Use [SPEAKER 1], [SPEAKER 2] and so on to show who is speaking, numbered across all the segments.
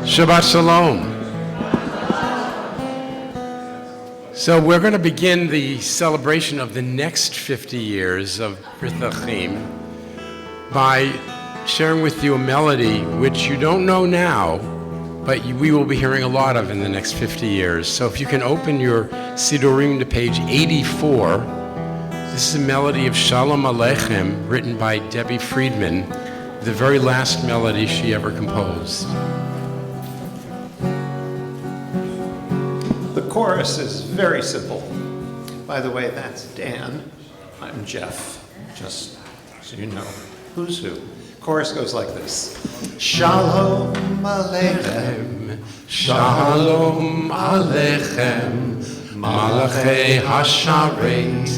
[SPEAKER 1] Shabbat Shalom. So we're going to begin the celebration of the next 50 years of Brit Achim by sharing with you a melody which you don't know now, but we will be hearing a lot of in the next 50 years. So if you can open your Sidurim to page 84, this is a melody of Shalom Aleichem written by Debbie Friedman, the very last melody she ever composed.
[SPEAKER 2] The chorus is very simple. By the way, that's Dan. I'm Jeff, just so you know who's who. Chorus goes like this. Shalom Aleichem,
[SPEAKER 1] Shalom Aleichem, Malachei Hasharet,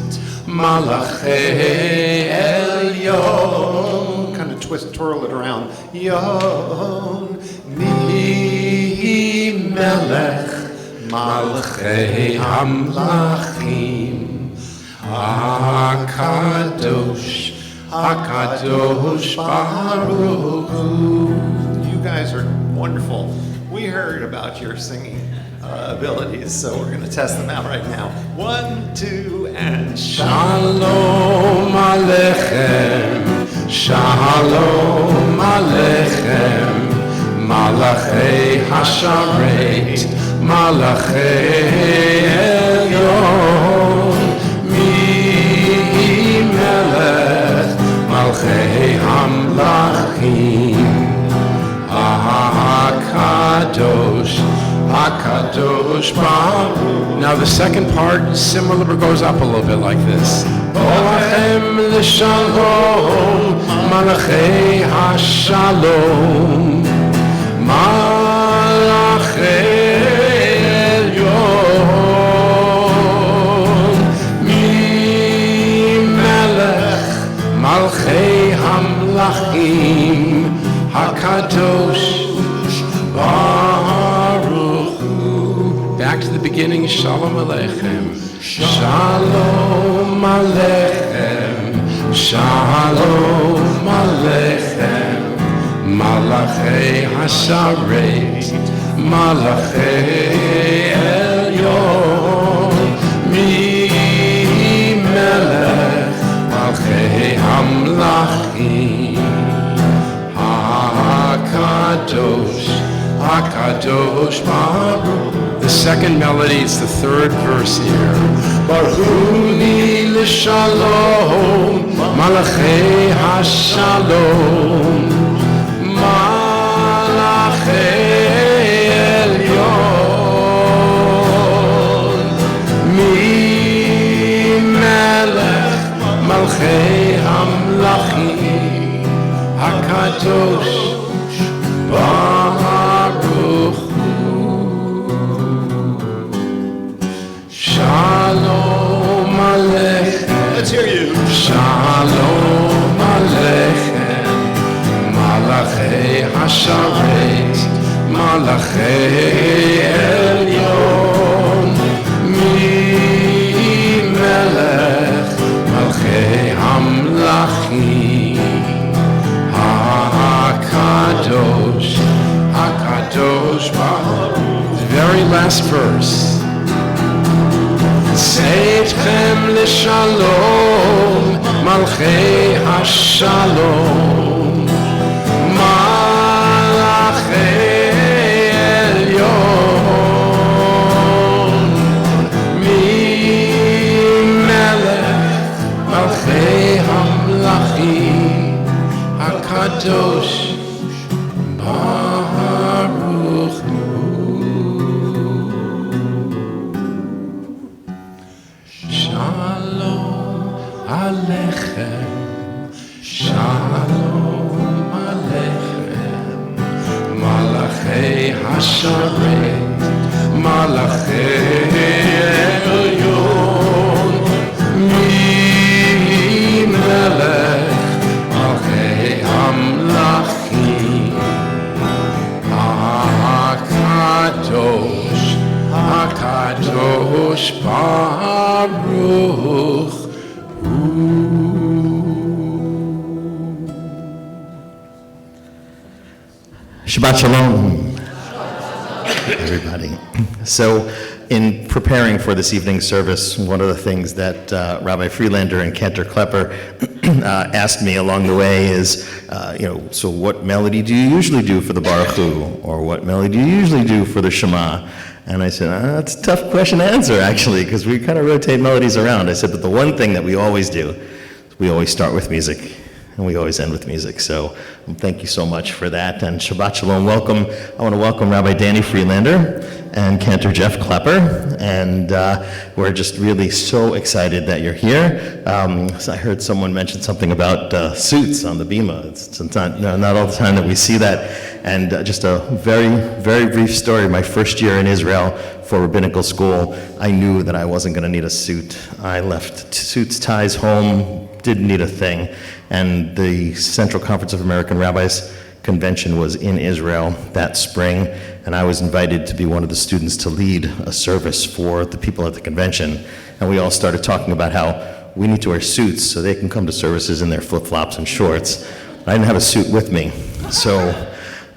[SPEAKER 1] Malachei Elyon.
[SPEAKER 2] Kind of twirl it around. Yon mi melech,
[SPEAKER 1] Malchei Hamlachim, Hakadosh, Hakadosh Baruch Hu.
[SPEAKER 2] You guys are wonderful. We heard about your singing abilities, so we're going to test them out right now. 1, 2, and
[SPEAKER 1] Shalom Aleichem, Shalom Aleichem, Malachei Hasharet, Malachei Elyon, Mi Melech, Malchei Hamlachim, HaKadosh, HaKadosh Baruch. Now the second part similar, but goes up a little bit like this. Olachem l'shalom, Malachei Hashalom, Malachei Elyon, Mi Melech, Malchei Hamlachim, HaKadosh Baruch Hu. Back to the beginning. Shalom Aleichem, Shalom Aleichem, Shalom Aleichem, Malachei Hasharet, Malachei Elyon, Mi Melech, Malchei Hamlachim, HaKadosh, HaKadosh Baruch. The second melody, it's the third verse here. Baruni l'shalom, Malachei Hashalom, Malachei Elyon, Mi Melech, Malchei Hamlachim, HaKadosh Baruch Hu. Shalom Aleichem.
[SPEAKER 2] let's hear you.
[SPEAKER 1] Shalom Aleichem, Malachei Hasharet, Malachei Elyon, Mi Melech, Malchei Hamlachim, HaKadosh, HaKadosh Baruch. The very last verse. Seitchem l'shalom, Malchei Hashalom, Malachei Elyon, Mi Melech, Malchei Hamlachim, HaKadosh Baruch Hu. Shalom Aleichem, Shalom Aleichem, Malachei Hasharet, Malachei Elyon, Mi Melech, Malchei Hamlachim, HaKadosh, HaKadosh Baruch Hu.
[SPEAKER 3] Shabbat Shalom. everybody. So, in preparing for this evening's service, one of the things that Rabbi Freelander and Cantor Klepper asked me along the way is, so what melody do you usually do for the Baruch Hu? Or what melody do you usually do for the Shema? And I said, that's a tough question to answer, actually, because we kind of rotate melodies around. I said, but the one thing that we always do is we always start with music. And we always end with music. So thank you so much for that. And Shabbat Shalom, welcome. I want to welcome Rabbi Danny Freelander and Cantor Jeff Klepper. And we're just really so excited that you're here. So I heard someone mention something about suits on the bima. It's not all the time that we see that. And just a very, very brief story. My first year in Israel for rabbinical school, I knew that I wasn't going to need a suit. I left suits, ties home, didn't need a thing. And the Central Conference of American Rabbis convention was in Israel that spring, and I was invited to be one of the students to lead a service for the people at the convention. And we all started talking about how we need to wear suits so they can come to services in their flip-flops and shorts. I didn't have a suit with me, so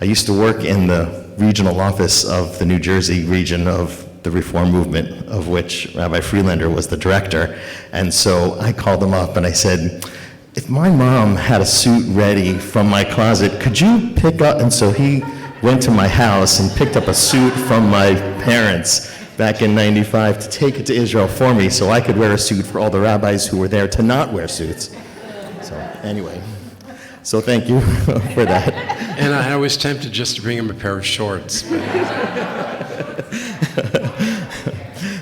[SPEAKER 3] I used to work in the regional office of the New Jersey region of the Reform Movement, of which Rabbi Freelander was the director. And so I called him up and I said, if my mom had a suit ready from my closet, could you pick up? And so he went to my house and picked up a suit from my parents back in '95 to take it to Israel for me so I could wear a suit for all the rabbis who were there to not wear suits. So anyway, so thank you for that.
[SPEAKER 1] And I was tempted just to bring him a pair of shorts.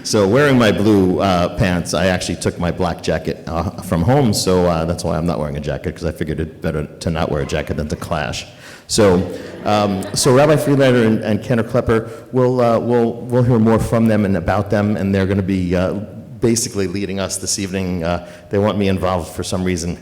[SPEAKER 3] So wearing my blue pants, I actually took my black jacket from home, so that's why I'm not wearing a jacket, because I figured it better to not wear a jacket than to clash. So Rabbi Freelander and Cantor Klepper, we'll hear more from them and about them, and they're going to be basically leading us this evening. They want me involved for some reason,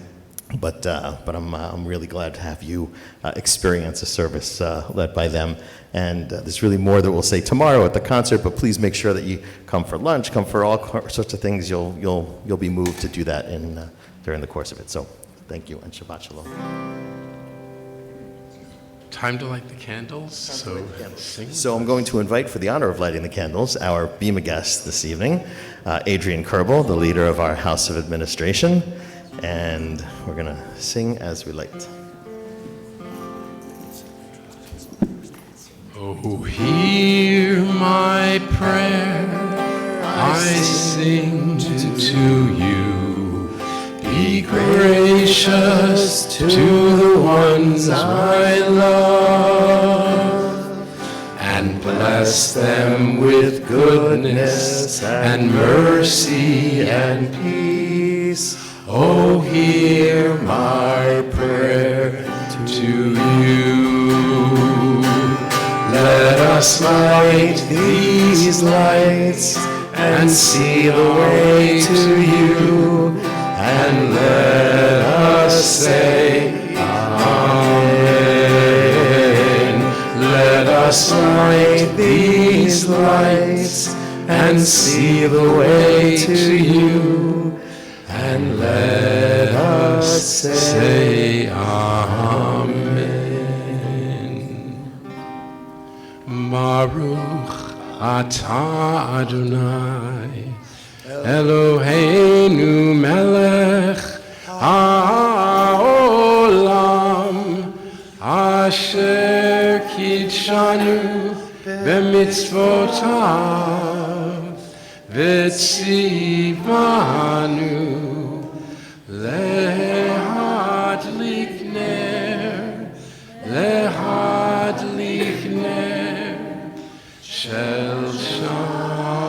[SPEAKER 3] but I'm really glad to have you experience a service led by them. And there's really more that we'll say tomorrow at the concert, but please make sure that you come for lunch, come for all sorts of things. You'll be moved to do that during the course of it. So thank you, and Shabbat Shalom.
[SPEAKER 1] Time to light the candles.
[SPEAKER 3] So I'm going to invite, for the honor of lighting the candles, our Bima guest this evening, Adrian Kerbel, the leader of our House of Administration. And we're going to sing as we light.
[SPEAKER 1] Oh, hear my prayer, I sing to you. Be gracious to the ones I love, and bless them with goodness and mercy and peace. Oh, hear my prayer to you. Let us light these lights and see the way to you, and let us say Amen. Let us light these lights and see the way to you, and let us say Amen. Baruch atah Adonai Eloheinu melech haolam asher kidshanu b'mitzvotav v'tzivanu lehadlik ner shel Shabbat.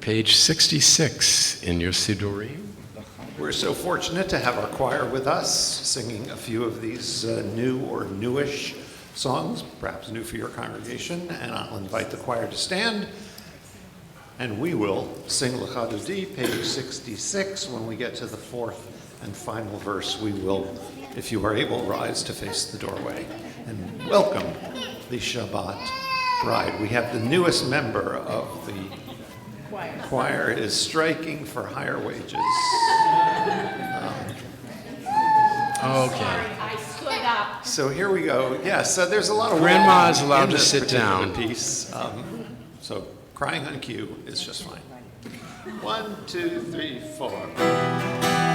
[SPEAKER 1] Page 66 in your Sidurim.
[SPEAKER 2] We're so fortunate to have our choir with us, singing a few of these new or newish songs, perhaps new for your congregation, and I'll invite the choir to stand, and we will sing Lecha Dodi, page 66. When we get to the fourth and final verse, we will, if you are able, rise to face the doorway and welcome the Shabbat Right, we have the newest member of the choir is striking for higher wages.
[SPEAKER 1] Okay.
[SPEAKER 4] I stood up.
[SPEAKER 2] So here we go. Yeah, so there's a lot of
[SPEAKER 1] Grandma is
[SPEAKER 2] walking
[SPEAKER 1] allowed
[SPEAKER 2] in
[SPEAKER 1] to
[SPEAKER 2] this
[SPEAKER 1] sit
[SPEAKER 2] particular
[SPEAKER 1] down.
[SPEAKER 2] Piece. So crying on cue is just fine. 1, 2, 3, 4.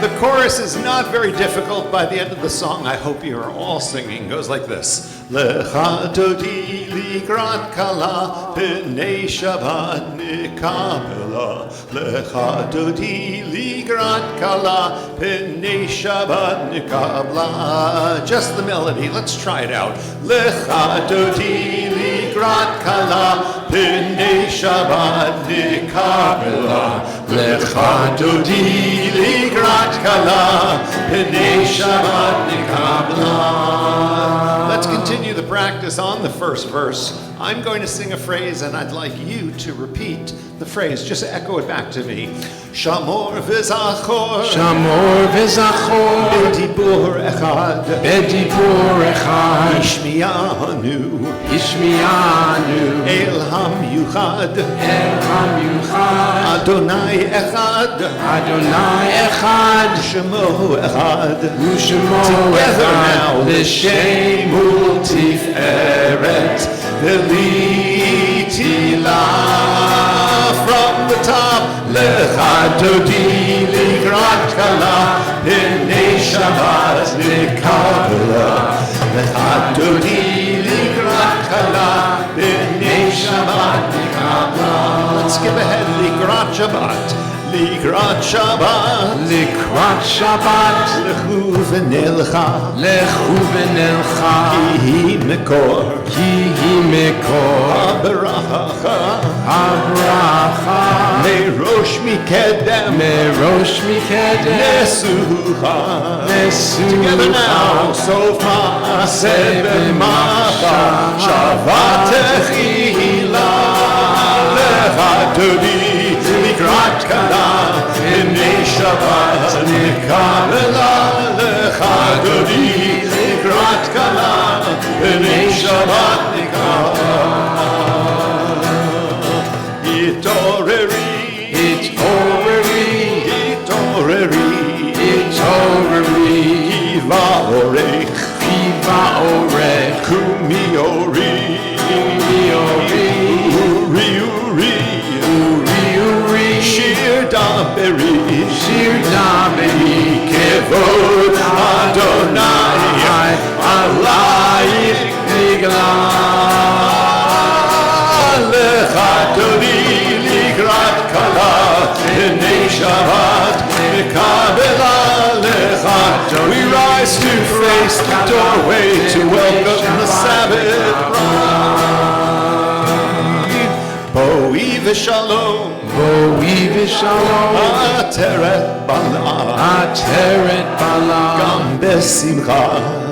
[SPEAKER 2] The chorus is not very difficult. By the end of the song, I hope you are all singing. Goes like this. Lecha dodi ligrat kala b'nei Shabbat nikabela. Lecha dodi ligrat kala b'nei Shabbat nikabla. Just the melody. Let's try it out. Lecha dodi ligrat kala b'nei Shabbat nikabela. Lecha dodi ligrat kala b'nei Shabbat nikabla. Let's continue the practice on the first verse. I'm going to sing a phrase and I'd like you to repeat the phrase. Just echo it back to me. Shamor v'zachor.
[SPEAKER 1] Shamor v'zachor.
[SPEAKER 2] B'dibur echad.
[SPEAKER 1] B'dibur echad.
[SPEAKER 2] Ishmiyanu.
[SPEAKER 1] Ishmiyanu.
[SPEAKER 2] El hamyuchad.
[SPEAKER 1] El hamyuchad.
[SPEAKER 2] Adonai echad.
[SPEAKER 1] Adonai echad.
[SPEAKER 2] Shemo echad.
[SPEAKER 1] U'shemo
[SPEAKER 2] Together
[SPEAKER 1] echad.
[SPEAKER 2] now.
[SPEAKER 1] L'shem
[SPEAKER 2] Tiferet. Velitila. From the top. Lecha dodi ligrat kala b'nei Shabbat nikabla. Lecha dodi ligrat kala b'nei Shabbat nikabla. Let's skip ahead. Ligrat Shabbat. Ligrat Shabbat.
[SPEAKER 1] Likrat Shabbat.
[SPEAKER 2] Lechu v'nelcha.
[SPEAKER 1] Lechu v'nelcha.
[SPEAKER 2] Ki mekor.
[SPEAKER 1] Ki hi mekor.
[SPEAKER 2] Abaracha.
[SPEAKER 1] Abracha.
[SPEAKER 2] Merosh mikedem.
[SPEAKER 1] Merosh mikedem.
[SPEAKER 2] Nesucha.
[SPEAKER 1] Nesucha.
[SPEAKER 2] Together now. Sofa sebemacha. Shabbat echila. Lecha dodi. Ligrat kala. B'nei Shabbat nikabela. Lecha dodi. Ligrat kala. B'nei Shabbat nikabela. Itoreri.
[SPEAKER 1] Itoreri.
[SPEAKER 2] Itoreri.
[SPEAKER 1] Itoreri.
[SPEAKER 2] Kiva orech.
[SPEAKER 1] Kiva orech.
[SPEAKER 2] Kumiori.
[SPEAKER 1] Kumiori.
[SPEAKER 2] Uri uri.
[SPEAKER 1] Uri uri.
[SPEAKER 2] Shir daberi.
[SPEAKER 1] Shir daberi.
[SPEAKER 2] Kevod Adonai. Alayich nigla. Lecha dodi ligrat kala. B'nei Shabbat nikabela. Lecha. We rise to face the doorway to welcome the Sabbath bride. Boi v'shalom.
[SPEAKER 1] Boi v'shalom.
[SPEAKER 2] Ateret bala.
[SPEAKER 1] Ateret bala.
[SPEAKER 2] Gam besimcha.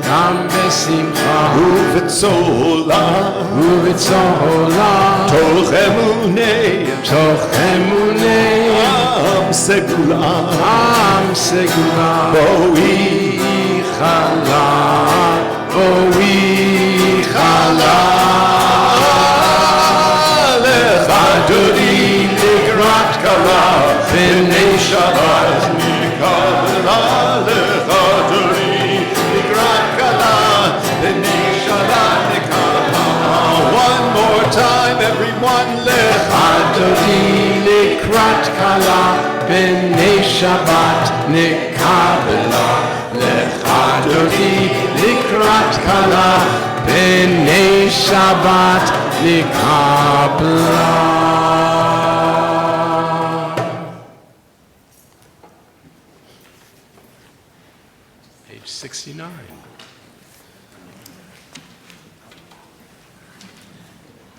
[SPEAKER 1] Gam besimcha.
[SPEAKER 2] Uv'tzola.
[SPEAKER 1] Uv'tzola.
[SPEAKER 2] Toch emunei.
[SPEAKER 1] Toch emunei.
[SPEAKER 2] Am segula.
[SPEAKER 1] Am segula.
[SPEAKER 2] Boi
[SPEAKER 1] chala. Boi chala.
[SPEAKER 2] lecha dodi ligrat kala. B'nei Shabbat nikabla. Lecha dodi ligrat kala. B'nei Shabbat nikabla. One more time, everyone. Lecha
[SPEAKER 1] Dodi likrat kala. B'nei Shabbat nikabla. Lecha dodi likrat kala. B'nei Shabbat nikabla. Page 69.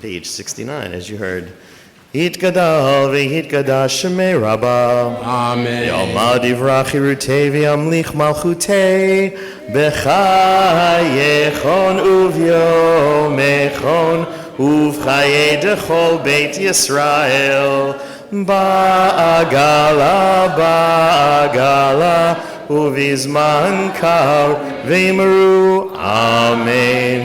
[SPEAKER 3] Page 69, as you heard. Yitgadal v'yitgadash shemei Rabba.
[SPEAKER 1] Amen.
[SPEAKER 3] Yalma divrach hirutei v'yamlich malchutei. B'chayechon uv'yomechon uv'chayei dechol beit Yisrael. Ba'agala, ba'agala, uv'izman kar v'imru. Amen.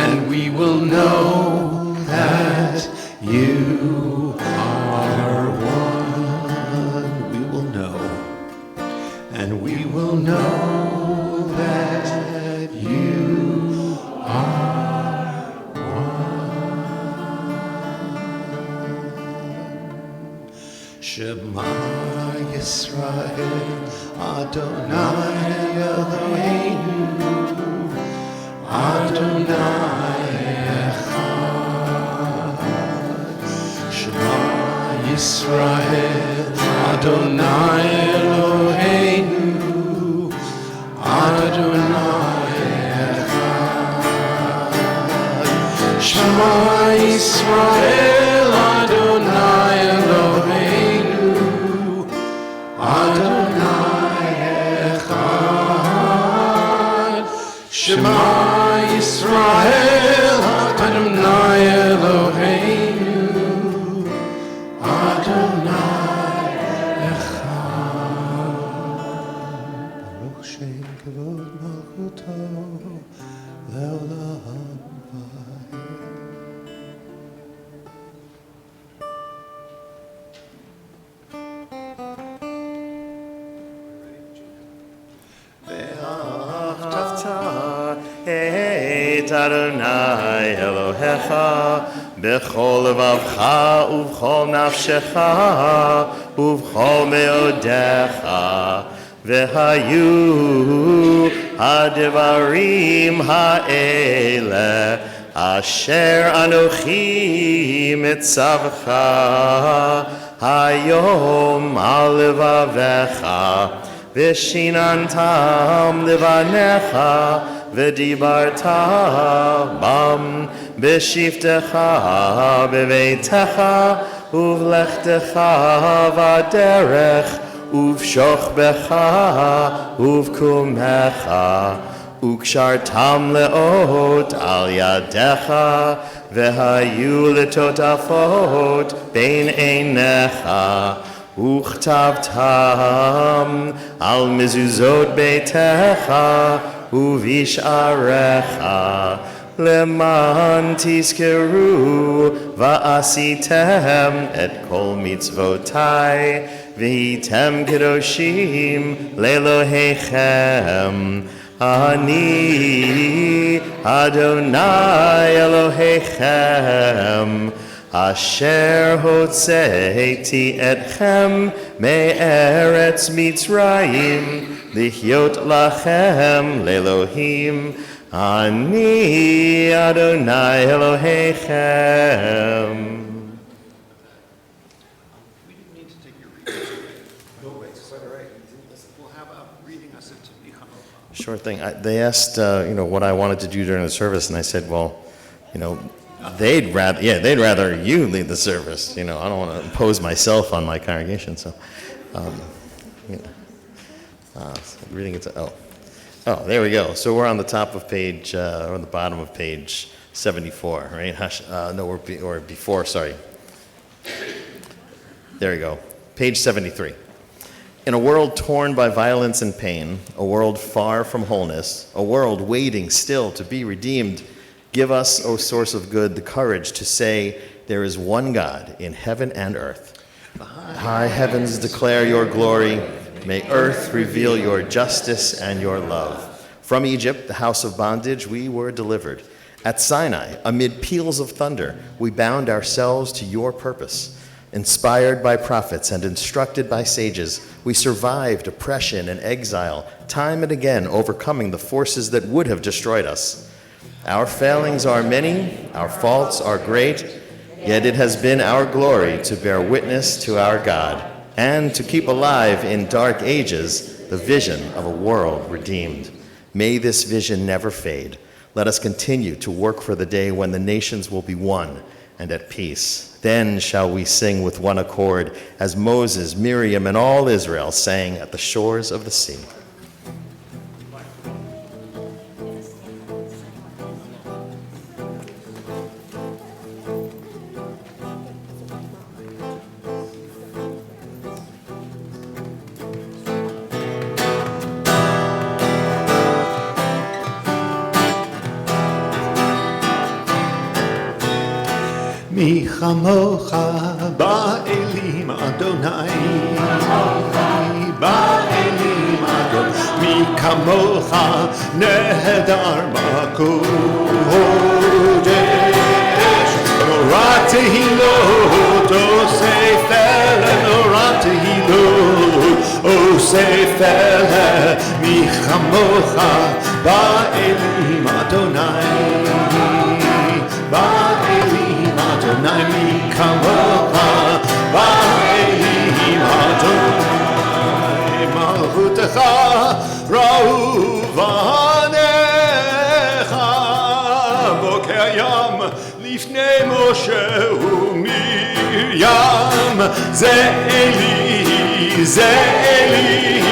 [SPEAKER 1] and we will know that you are one.
[SPEAKER 2] We will know, and we will know that you are one. Shema Yisrael, Adonai Eloheinu, Adonai Echad. Shema Yisrael, Adonai Eloheinu, Adonai Echad. Shema Yisrael, Adonai Eloheinu, Adonai Echad. Shema Yisrael, Adonai Eloheinu, Adonai Echad. Baruch Shem Kavod Malchuto, Le'olam
[SPEAKER 3] Et Adonai Elohecha b'chol levavcha uv'chol nafshecha uv'chol meodecha v'hayu ha'devarim ha'ele asher anochi mitzavcha hayom al levavecha v'shinantam levanecha v'dibarta bam b'shiftecha b'veitecha uv'lechtecha v'aderech uv'shochbecha uv'kumecha ukshartam leot al yadecha v'hayu letotafot bein einecha וכתבתם על מזוזות ביתך ובשעריך למען תזכרו ועשיתם את כל מצוותיי והייתם קדושים לאלוהיכם אני אדוני אלוהיכם אשר הוצאתי אתכם מארץ מצרים לחיות לכם לאלוהים אני אדוני אלוהיכם.
[SPEAKER 2] We didn't need to take your reading. No, it's quite all right. We'll have a reading us into Nichama.
[SPEAKER 3] Sure thing. They asked, what I wanted to do during the service, and I said, well, they'd rather you lead the service. I don't want to impose myself on my congregation. So, reading it. There we go. So we're on the top of page, or on the bottom of page 74, right? Or before. Sorry. There we go. Page 73. In a world torn by violence and pain, a world far from wholeness, a world waiting still to be redeemed, give us, O source of good, the courage to say, there is one God in heaven and earth. The high heavens declare your glory. May earth reveal your justice and your love. From Egypt, the house of bondage, we were delivered. At Sinai, amid peals of thunder, we bound ourselves to your purpose. Inspired by prophets and instructed by sages, we survived oppression and exile, time and again overcoming the forces that would have destroyed us. Our failings are many, our faults are great, yet it has been our glory to bear witness to our God and to keep alive in dark ages the vision of a world redeemed. May this vision never fade. Let us continue to work for the day when the nations will be one and at peace. Then shall we sing with one accord as Moses, Miriam, and all Israel sang at the shores of the sea.
[SPEAKER 2] מי כמוך באלים אדוני, באלים אדוני, מי כמוך נהדר בקודש. נורא תהילות עושה פלא, נורא תהילות עושה פלא, מי כמוך באלים אדוני, באלים אדוני, מי כמוך באלים אדוני, מלכותך ראו בניך, בוקר ים לפני משה ומרים, זה אלי, זה אלי,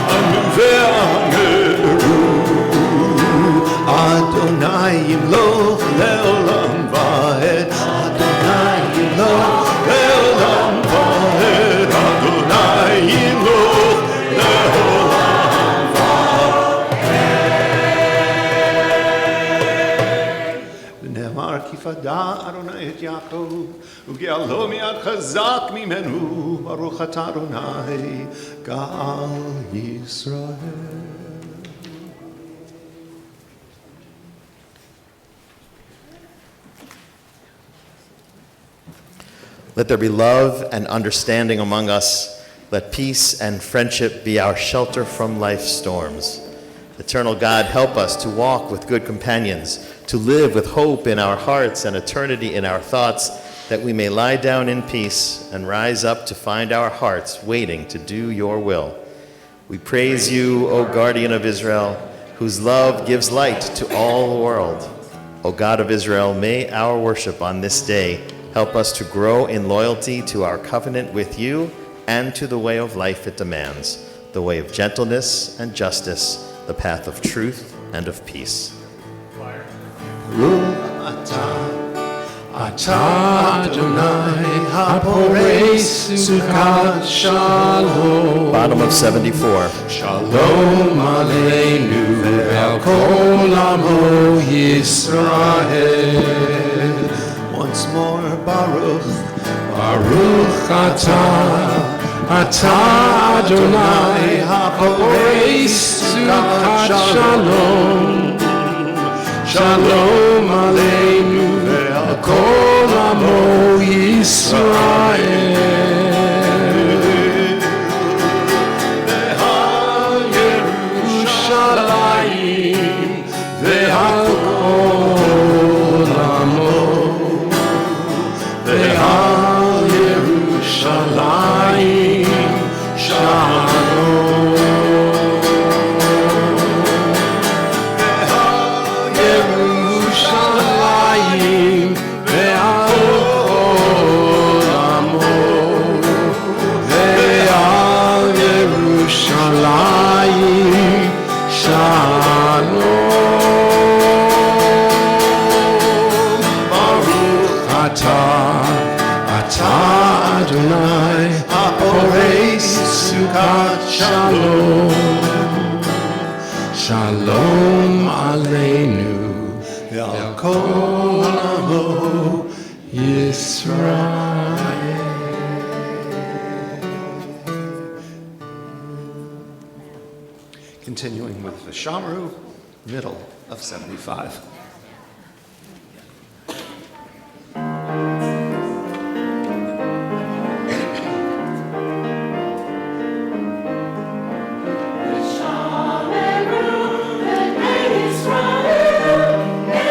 [SPEAKER 2] ענו ואמרו, אדוני ימלוך לעולם ועד, אדוני ימלוך לעולם ועד, אדוני ימלוך לעולם ועד. ונאמר כי פדה אדוני את יעקב, וגאלו מיד חזק ממנו, ברוך אתה אדוני גאל ישראל.
[SPEAKER 3] Let there be love and understanding among us. Let peace and friendship be our shelter from life's storms. Eternal God, help us to walk with good companions, to live with hope in our hearts and eternity in our thoughts, that we may lie down in peace and rise up to find our hearts waiting to do your will. We praise you, O guardian of Israel, whose love gives light to all the world. O God of Israel, may our worship on this day help us to grow in loyalty to our covenant with you and to the way of life it demands, the way of gentleness and justice, the path of truth and of peace. Bottom of 74.
[SPEAKER 1] Shalom Aleinu ve'al kol amo Yisrael.
[SPEAKER 2] Once more, Baruch,
[SPEAKER 1] Baruch atah Adonai haporei sukat shalom. Shalom aleinu ve'al kol amo Yisrael. Ve'al Yerushalayim ve'al kol amo. Ve'al Yerushalayim shalom. Ve'al Yerushalayim ve'al kol amo. Ve'al Yerushalayim shalom. Baruch atah Adonai haporei sukat shalom. Shalom aleinu ve'al kol amo Yisrael.
[SPEAKER 2] continuing with Vishamru, middle of 75.
[SPEAKER 4] Hey,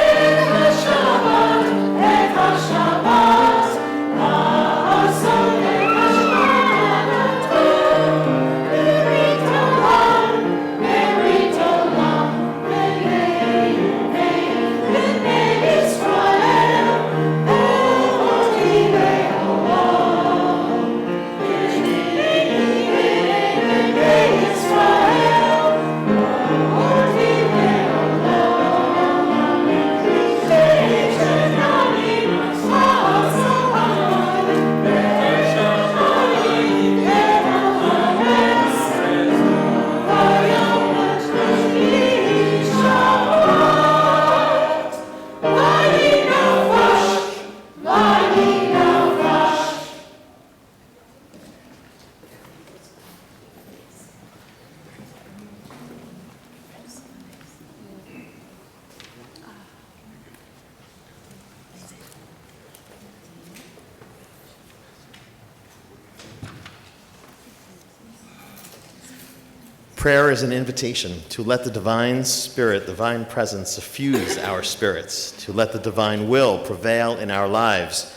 [SPEAKER 3] Prayer is an invitation to let the divine spirit, divine presence suffuse our spirits, to let the divine will prevail in our lives.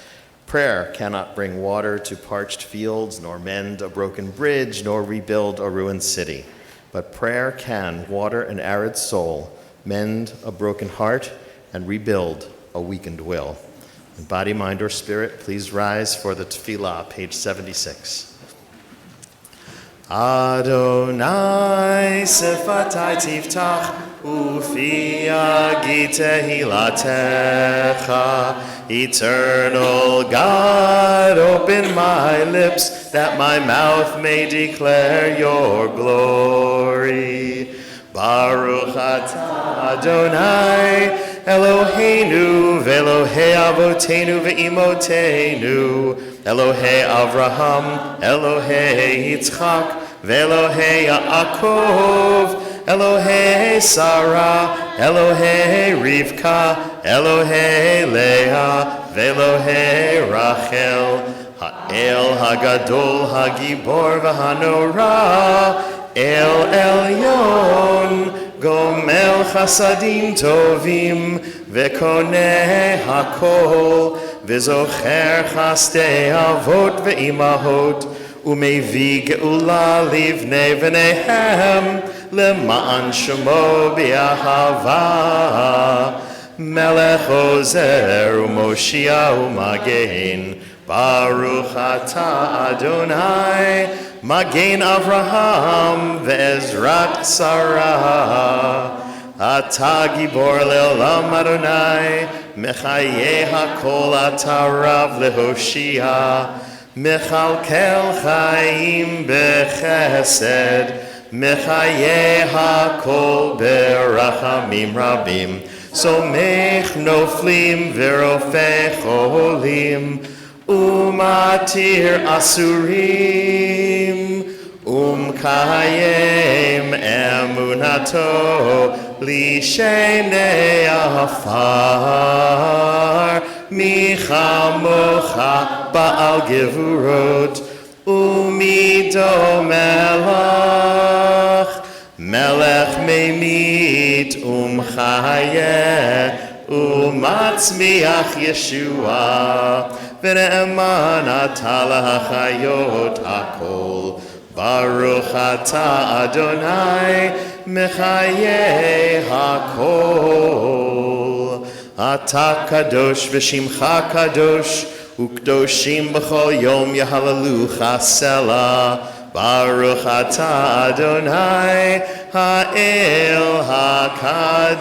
[SPEAKER 3] Prayer cannot bring water to parched fields, nor mend a broken bridge, nor rebuild a ruined city. But prayer can water an arid soul, mend a broken heart, and rebuild a weakened will. In body, mind, or spirit, please rise for the tefillah, page 76. Adonai sifatai tiftach ufi agi tehilatecha. Eternal God, open my lips that my mouth may declare your glory. Baruch atah Adonai Eloheinu ve'Elohei avotenu ve'imotenu, Elohei Avraham, Elohei Yitzchak, ve'Elohei Yaakov, Elohei Sarah, Elohei Rivka, Elohei Leah, ve'Elohei Rachel, Ha'el Hagadol Hagibor v'Hanorah, El Elyon, Gomel Chasadim Tovim, Vekoneh Hakol, Vezocher Chastei Avot Ve'imahot, Umevi Geula Livnei V'nehem, Lema'an Shemo B'Ahava, Melech Ozer U'Moshia U'Magein, Baruch Atah Adonai, Magen Avraham ve'Ezrat Sarah. Ata Gibor le'olam Adonai, Mechaye HaKol Ata Rav leHoshia, Mechalkel Chaim bechesed, Mechaye HaKol berachamim rabim, Somech noflim ve'rofeh cholim, Umatir asurim, Kayem emunato, Lishenei afar, Michamocha ba'al gevurot, Umido melach, Melech memit, Chayeh, Umatzmiach Yeshua, V'ne'eman atah lahachayot hakol, Baruch atah Adonai, Mechaye hakol. Atah kadosh v'shimcha kadosh, U'kdoshim b'chol yom yahalalucha selah. Baruch atah Adonai, Ha'el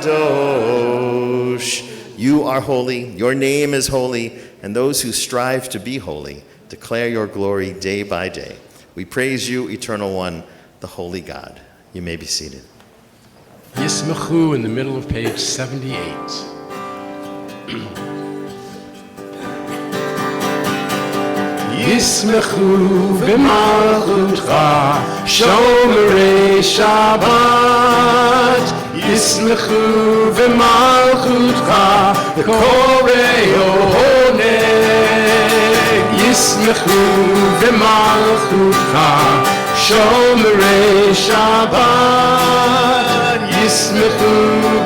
[SPEAKER 3] HaKadosh. You are holy, your name is holy, and those who strive to be holy declare your glory day by day. We praise you, Eternal One, the Holy God. You may be seated.
[SPEAKER 1] Yismechu in the middle of page 78. Yismechu b'malchutcha, shomerei Shabbat. Yismechu b'malchutcha, v'korei oneg. Yismechu b'malchutcha, shomerei Shabbat. Yismechu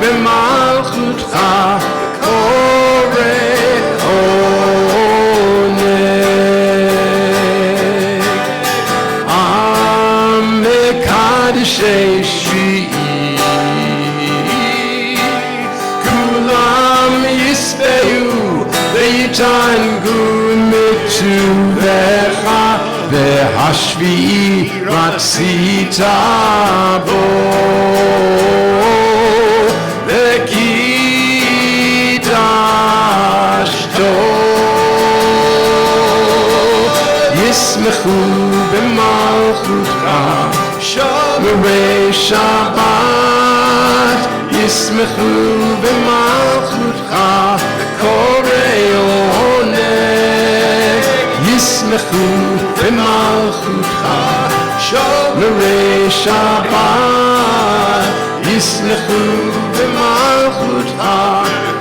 [SPEAKER 1] b'malchutcha, v'korei oneg. Am mekadeshei shvi'i, kulam yispehu v'yitangu mituvecha, v'hashvi'i ratzita bo, v'kidashto. Yismechu b'malchutcha, shomerei Shabbat. Yismechu b'malchutcha, v'korei oneg. Yismechu b'malchutcha, shomerei Shabbat. Yismechu b'malchutcha,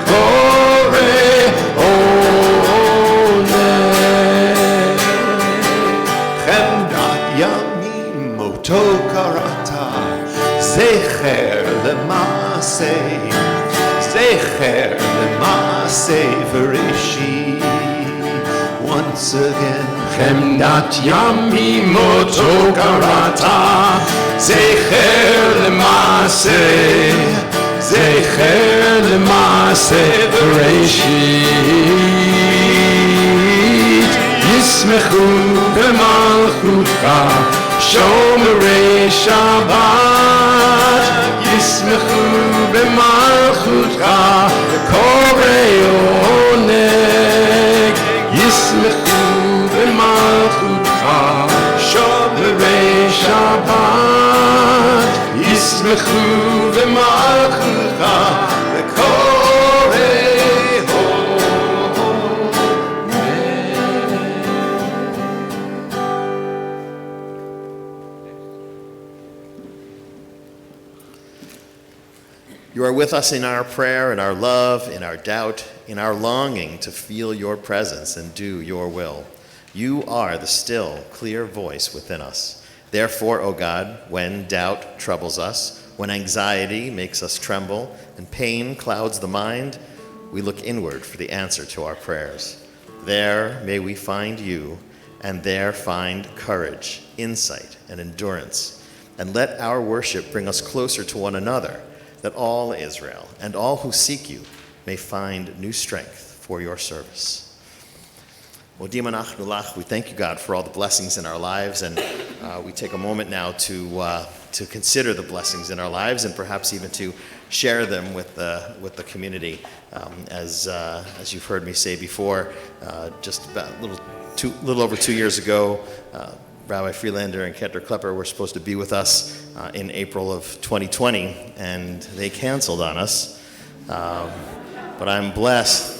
[SPEAKER 1] v'korei oneg.
[SPEAKER 2] Yamim moto karata, Zecher Lemase, Zecher Lemase Bereshit. Once again,
[SPEAKER 1] Chemdat Yamim Oto Karata, Zecher Lemase, Zecher Lemase Bereshit. Yismechu b'malchutka, Shomerei Shabbat. Yismechu b'malchutka, Korei Oneg. Yismechu b'malchutka, Shomerei Shabbat. Yismechu b'malchutka, Korei
[SPEAKER 3] You are with us in our prayer, in our love, in our doubt, in our longing to feel your presence and do your will. You are the still, clear voice within us. Therefore, O God, when doubt troubles us, when anxiety makes us tremble, and pain clouds the mind, we look inward for the answer to our prayers. There may we find you, and there find courage, insight, and endurance. And let our worship bring us closer to one another, that all Israel and all who seek you may find new strength for your service. Modim anachnu lach, we thank you, God, for all the blessings in our lives, and we take a moment now to consider the blessings in our lives, and perhaps even to share them with the community. As you've heard me say before, just about a little over 2 years ago, Rabbi Freelander and Cantor Klepper were supposed to be with us in April of 2020, and they canceled on us. But I'm blessed.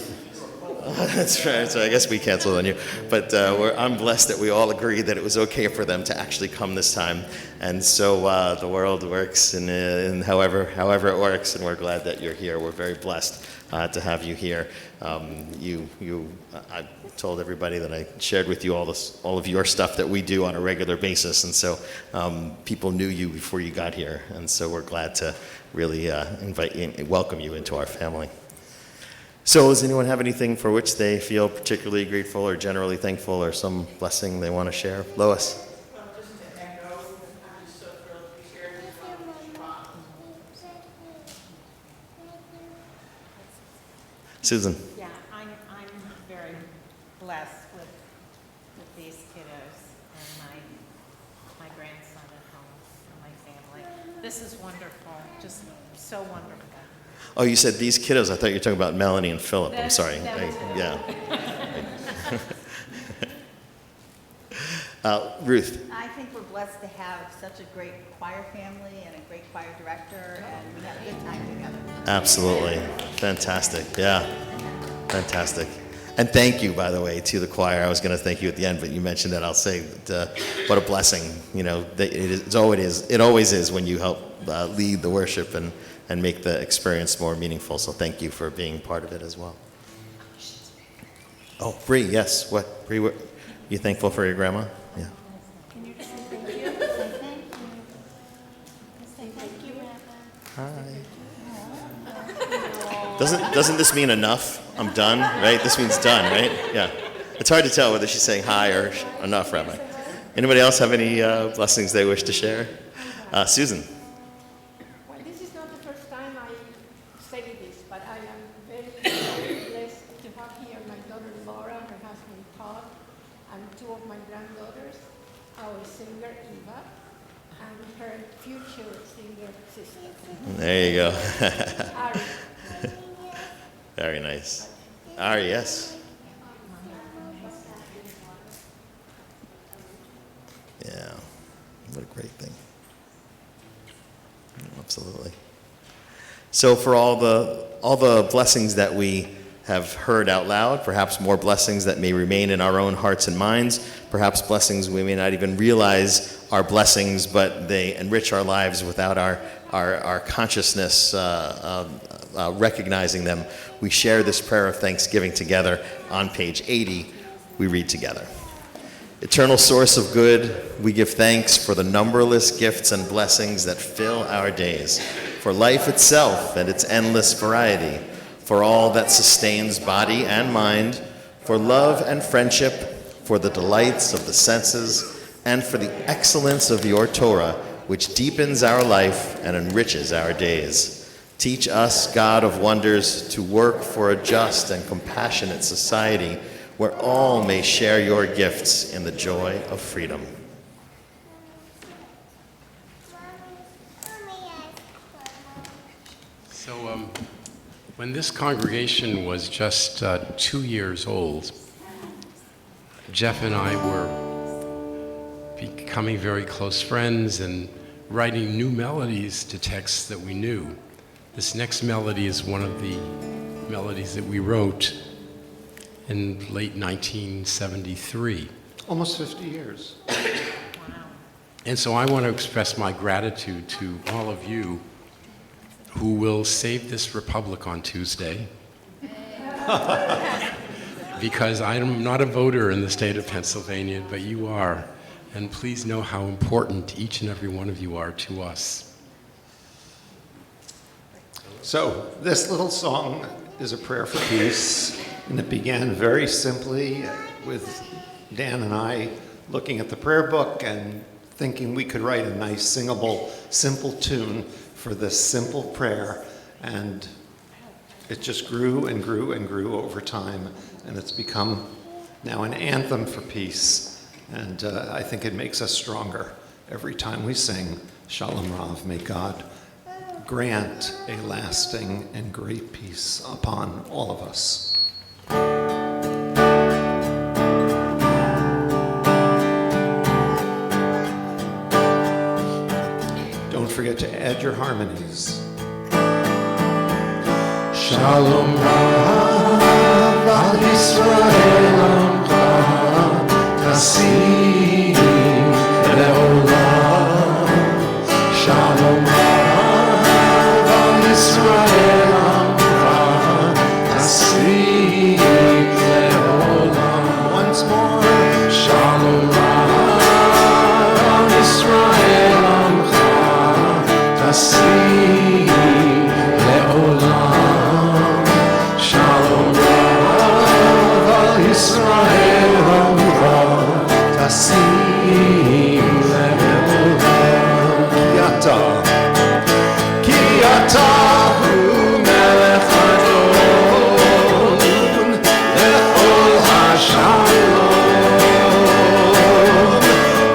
[SPEAKER 3] That's right. So I guess we canceled on you. But I'm blessed that we all agreed that it was okay for them to actually come this time. And so the world works in however it works, and we're glad that you're here. We're very blessed to have you here. I told everybody that I shared with you all of your stuff that we do on a regular basis, and so people knew you before you got here, and so we're glad to really welcome you into our family. So does anyone have anything for which they feel particularly grateful or generally thankful, or some blessing they want to share? Lois?
[SPEAKER 4] Just to echo, I'm just so thrilled to be here with Shabbat.
[SPEAKER 3] Susan?
[SPEAKER 5] Yeah, I'm very blessed with these kiddos and my grandson at home and my family. This is wonderful, just so wonderful.
[SPEAKER 3] Oh, you said these kiddos. I thought you were talking about Melanie and Philip. I'm sorry. Yeah. Ruth?
[SPEAKER 6] I think we're blessed to have such a great choir family and a great choir director, and we have a good time together.
[SPEAKER 3] Absolutely. Fantastic. Yeah. Fantastic. And thank you, by the way, to the choir. I was going to thank you at the end, but you mentioned that. I'll say that, what a blessing. You know, it always is when you help lead the worship and make the experience more meaningful. So thank you for being part of it as well. Oh, Bree, yes. What? Bree, you thankful for your grandma? Yeah.
[SPEAKER 6] Can you just say thank you? Say thank you. Say thank you, Rabbi.
[SPEAKER 3] Hi. Doesn't this mean enough? I'm done, right? This means done, right? Yeah. It's hard to tell whether she's saying hi or enough, Rabbi. Anybody else have any blessings they wish to share? Susan.
[SPEAKER 7] Well, this is not the first time I say this, but I am very blessed to have here my daughter Laura, her husband Todd, and two of my granddaughters, our singer Eva, and her future singer sister.
[SPEAKER 3] There you go.
[SPEAKER 7] Ari.
[SPEAKER 3] Very nice. Ari, yes. Yeah. What a great thing. Absolutely. So for all the blessings that we have heard out loud, perhaps more blessings that may remain in our own hearts and minds, perhaps blessings we may not even realize are blessings, but they enrich our lives without our consciousness recognizing them. We share this prayer of thanksgiving together on page 80. We read together. Eternal source of good, we give thanks for the numberless gifts and blessings that fill our days, for life itself and its endless variety, for all that sustains body and mind, for love and friendship, for the delights of the senses, and for the excellence of your Torah, which deepens our life and enriches our days. Teach us, God of wonders, to work for a just and compassionate society where all may share your gifts in the joy of freedom.
[SPEAKER 1] So when this congregation was just 2 years old, Jeff and I were becoming very close friends and writing new melodies to texts that we knew. This next melody is one of the melodies that we wrote in late 1973.
[SPEAKER 2] Almost 50 years.
[SPEAKER 1] And so I want to express my gratitude to all of you who will save this republic on Tuesday. Because I'm not a voter in the state of Pennsylvania, but you are. And please know how important each and every one of you are to us.
[SPEAKER 2] So this little song is a prayer for peace, and it began very simply with Dan and I looking at the prayer book and thinking we could write a nice, singable, simple tune for this simple prayer, and it just grew and grew and grew over time, and it's become now an anthem for peace, and I think it makes us stronger every time we sing Shalom Rav. May God grant a lasting and great peace upon all of us. Don't forget to add your harmonies. Shalom Rav al Yisrael Amcha Tasim Leolam. Shalom Rav al Yisrael Amcha Tasim Leolam. Once more. Shalom Rav al Yisrael Amcha Tasim Leolam. Shalom Rav al Yisrael Amcha Tasim Leolam. Ki ata hu melech adon le'ol hashalom.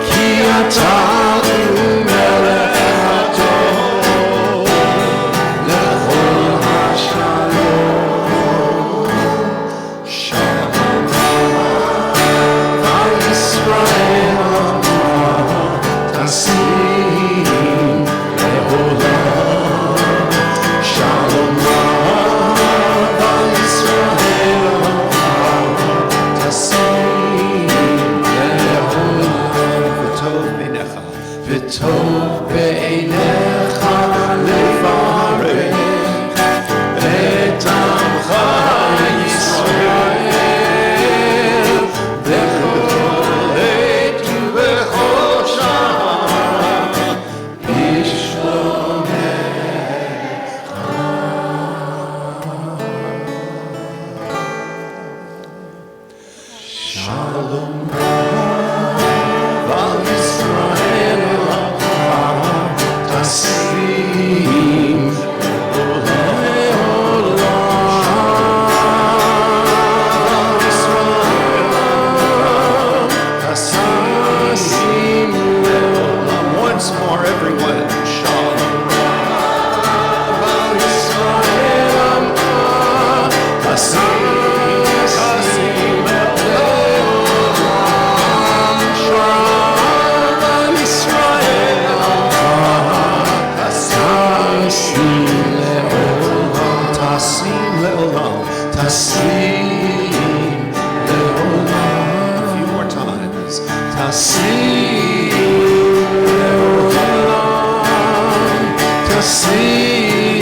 [SPEAKER 2] Ki ata hu melech adon le'ol hashalom. Shalom Rav al Yisrael Amcha Tasim Leolam. Shalom Rav al Yisrael Amcha Tasim Leolam. V'tov be'einecha levarech et amcha Yisrael b'chol עת ובכל שעה בשלומך. Shalom Rav al Yisrael Amcha Tasim Leolam. Tasim Leolam. Once more, everyone. Shalom Rav al Yisrael Amcha Tasim Leolam. Shalom al Yisrael Amcha Tasim Leolam. Tasim Leolam. Tasim Leolam. A few more times. Tasim Leolam. Tasim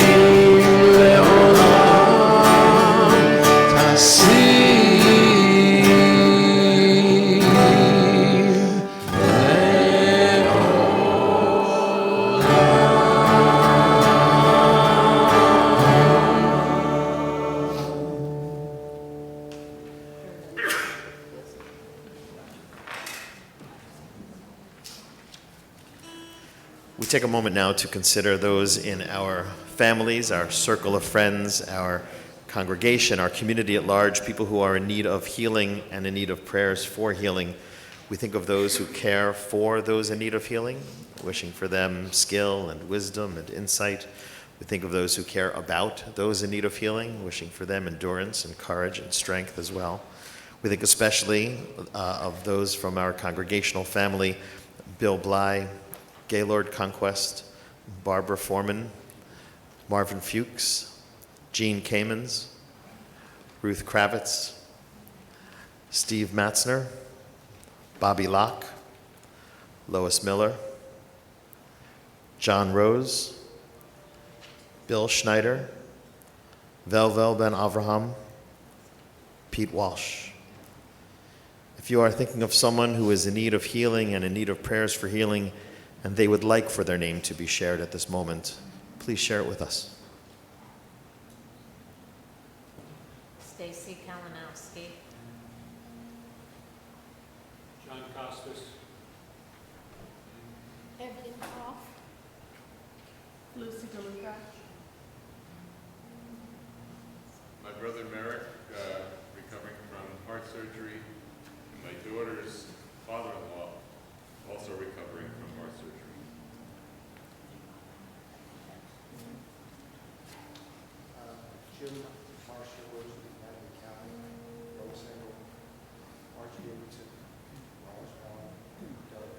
[SPEAKER 2] Leolam. Tasim
[SPEAKER 3] We take a moment now to consider those in our families, our circle of friends, our congregation, our community at large, people who are in need of healing and in need of prayers for healing. We think of those who care for those in need of healing, wishing for them skill and wisdom and insight. We think of those who care about those in need of healing, wishing for them endurance and courage and strength as well. We think especially of those from our congregational family, Bill Bly, Gaylord Conquest, Barbara Foreman, Marvin Fuchs, Jean Kamens, Ruth Kravitz, Steve Matzner, Bobby Locke, Lois Miller, John Rose, Bill Schneider, Velvel Ben Avraham, Pete Walsh. If you are thinking of someone who is in need of healing and in need of prayers for healing, and they would like for their name to be shared at this moment, please share it with us.
[SPEAKER 5] Stacy Kalinowski.
[SPEAKER 8] John Costas.
[SPEAKER 7] Evelyn Hoff,
[SPEAKER 4] Lucy DeLuca.
[SPEAKER 9] My brother Merrick, recovering from heart surgery, and my daughter's father-in-law, also recovering from heart surgery.
[SPEAKER 8] Jim Marshall, Rosie, Natalie County, Rose Engel, Margie Davidson, Wallace Brown, Doug.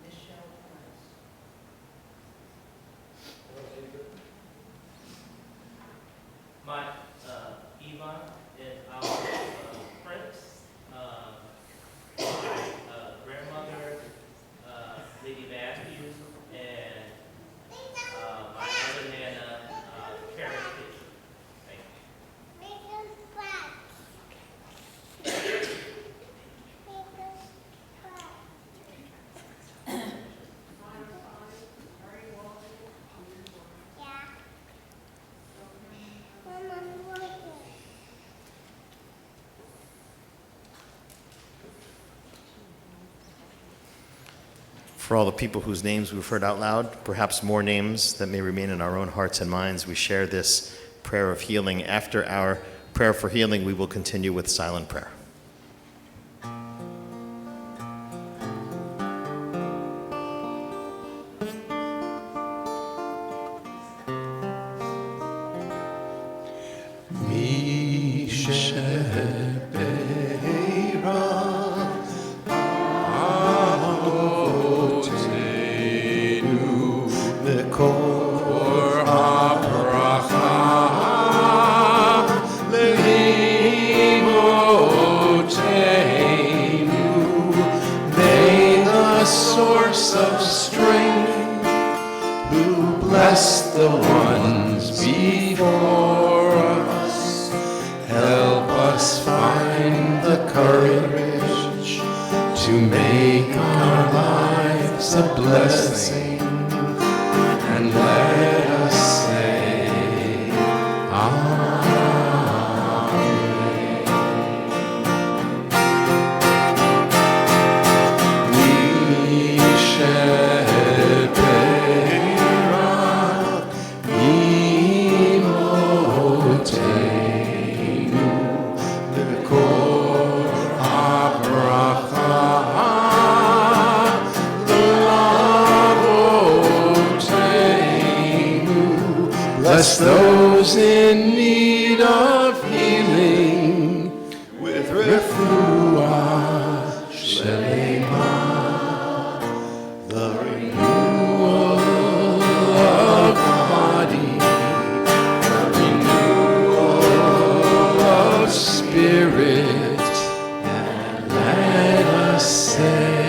[SPEAKER 6] Michelle Price.
[SPEAKER 10] My Ivan and our friends, my grandmother, Lady Matthews, and my other Nana, Karen Kitchen. Thank you.
[SPEAKER 3] For all the people whose names we've heard out loud, perhaps more names that may remain in our own hearts and minds, we share this prayer of healing. After our prayer for healing, we will continue with silent prayer.
[SPEAKER 1] Source of strength, who bless the ones before us, help us find the courage to make our lives a blessing, and let us say, Amen. Bless those in need of healing with refuah shlema, the renewal of body, the renewal of spirit, and let us say,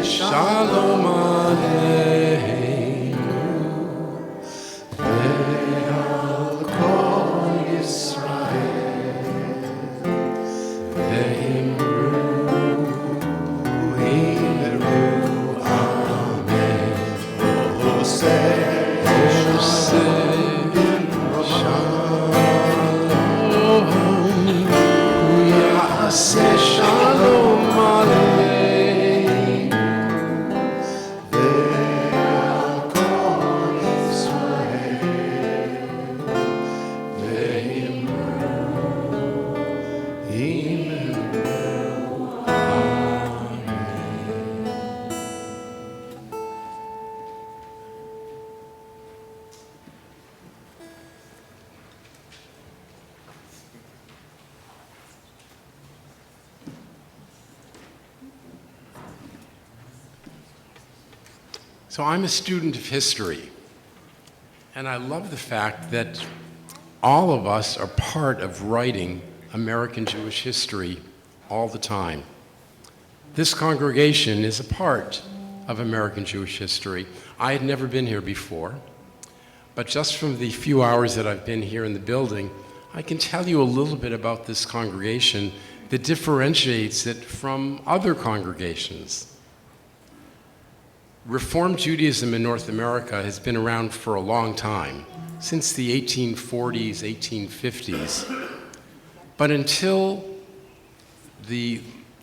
[SPEAKER 1] Shalom Aleinu ve'al kol Yisrael ve'imru amen. Ya'aseh shalom aleinu ve'al kol Yisrael ve'imru So I'm a student of history, and I love the fact that all of us are part of writing American Jewish history all the time. This congregation is a part of American Jewish history. I had never been here before, but just from the few hours that I've been here in the building, I can tell you a little bit about this congregation that differentiates it from other congregations. Reform Judaism in North America has been around for a long time, since the 1840s, 1850s. But until the,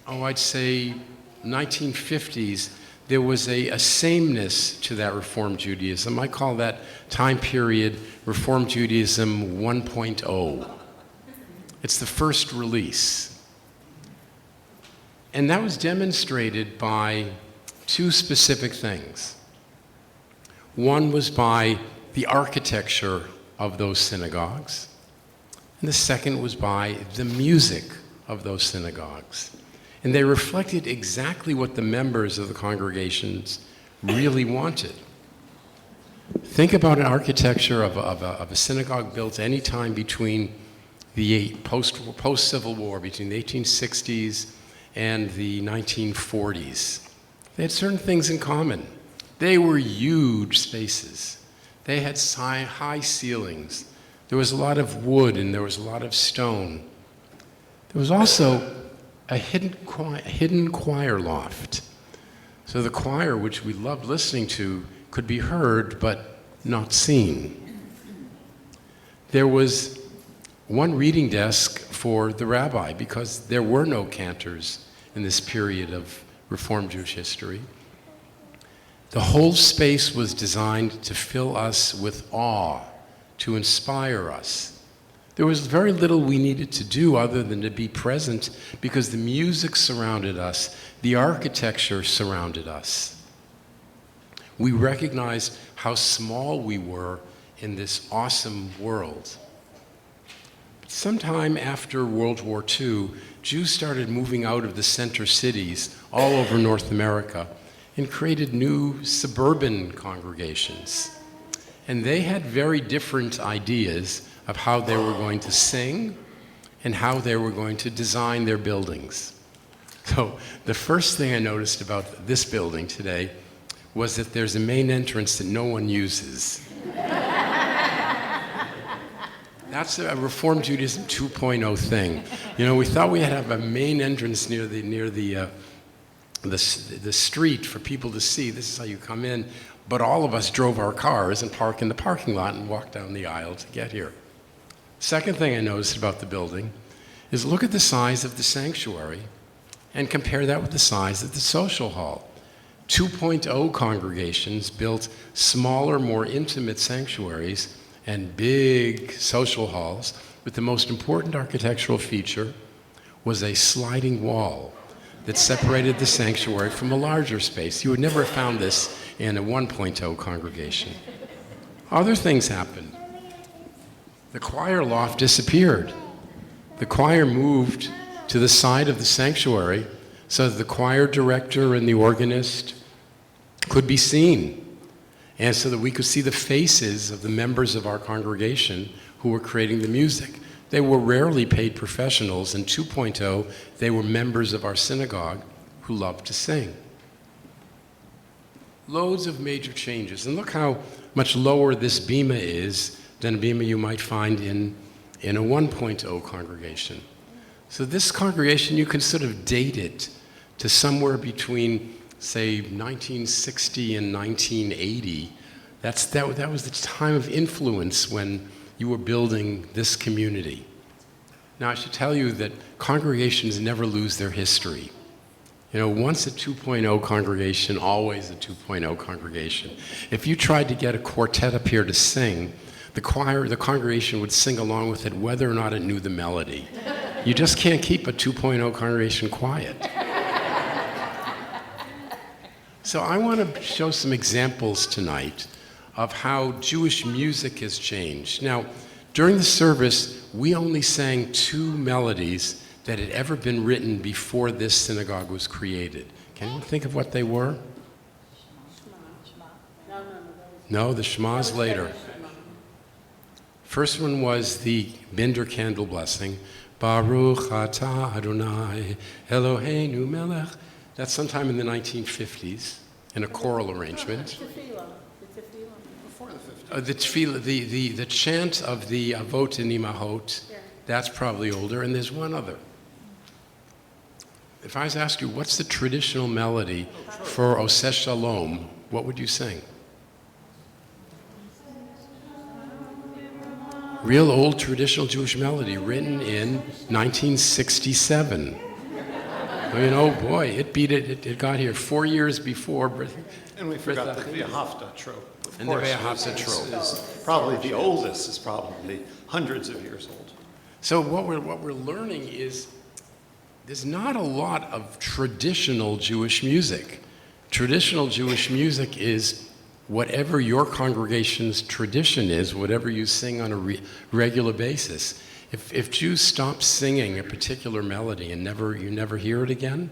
[SPEAKER 1] I'd say 1950s, there was a sameness to that Reform Judaism. I call that time period Reform Judaism 1.0. It's the first release. And that was demonstrated by two specific things. One was by the architecture of those synagogues, and the second was by the music of those synagogues. And they reflected exactly what the members of the congregations really wanted. Think about an architecture of a synagogue built any time between the post-Civil War, between the 1860s and the 1940s. They had certain things in common. They were huge spaces. They had high ceilings. There was a lot of wood and there was a lot of stone. There was also a hidden choir loft. So the choir, which we loved listening to, could be heard but not seen. There was one reading desk for the rabbi because there were no cantors in this period of Reformed Jewish history. The whole space was designed to fill us with awe, to inspire us. There was very little we needed to do other than to be present because the music surrounded us, the architecture surrounded us. We recognized how small we were in this awesome world. Sometime after World War II, Jews started moving out of the center cities all over North America and created new suburban congregations. And they had very different ideas of how they were going to sing and how they were going to design their buildings. So the first thing I noticed about this building today was that there's a main entrance that no one uses. That's a Reformed Judaism 2.0 thing. You know, we thought we had to have a main entrance near the street for people to see. This is how you come in. But all of us drove our cars and parked in the parking lot and walked down the aisle to get here. Second thing I noticed about the building is look at the size of the sanctuary and compare that with the size of the social hall. 2.0 congregations built smaller, more intimate sanctuaries and big social halls, but the most important architectural feature was a sliding wall that separated the sanctuary from a larger space. You would never have found this in a 1.0 congregation. Other things happened. The choir loft disappeared. The choir moved to the side of the sanctuary so that the choir director and the organist could be seen, and so that we could see the faces of the members of our congregation who were creating the music. They were rarely paid professionals. In 2.0, they were members of our synagogue who loved to sing. Loads of major changes. And look how much lower this bima is than a bima you might find in a 1.0 congregation. So this congregation, you can sort of date it to somewhere between, say, 1960 and 1980. That was the time of influence when you were building this community. Now, I should tell you that congregations never lose their history. You know, once a 2.0 congregation, always a 2.0 congregation. If you tried to get a quartet up here to sing, the congregation would sing along with it whether or not it knew the melody. You just can't keep a 2.0 congregation quiet. So I want to show some examples tonight of how Jewish music has changed. Now, during the service, we only sang 2 melodies that had ever been written before this synagogue was created. Can you think of what they were? No, the Shema's later. First one was the Binder candle blessing. Baruch atah Adonai Eloheinu melech. That's sometime in the 1950s in a choral arrangement.
[SPEAKER 2] Before the 50s.
[SPEAKER 1] The tefillah, the chant of the Avot and Imahot, that's probably older, and there's one other. If I was to ask you, what's the traditional melody for Oseh Shalom, what would you sing? Real old traditional Jewish melody written in 1967. I mean, oh boy, it beat it. It got here 4 years before.
[SPEAKER 2] And we forgot the Ve'ahavta trope. Of
[SPEAKER 1] And the
[SPEAKER 2] course,
[SPEAKER 1] Ve'ahavta trope.
[SPEAKER 2] is probably the oldest, is probably hundreds of years old.
[SPEAKER 1] So what we're learning is there's not a lot of traditional Jewish music. Traditional Jewish music is whatever your congregation's tradition is, whatever you sing on a regular basis. If Jews stop singing a particular melody and you never hear it again,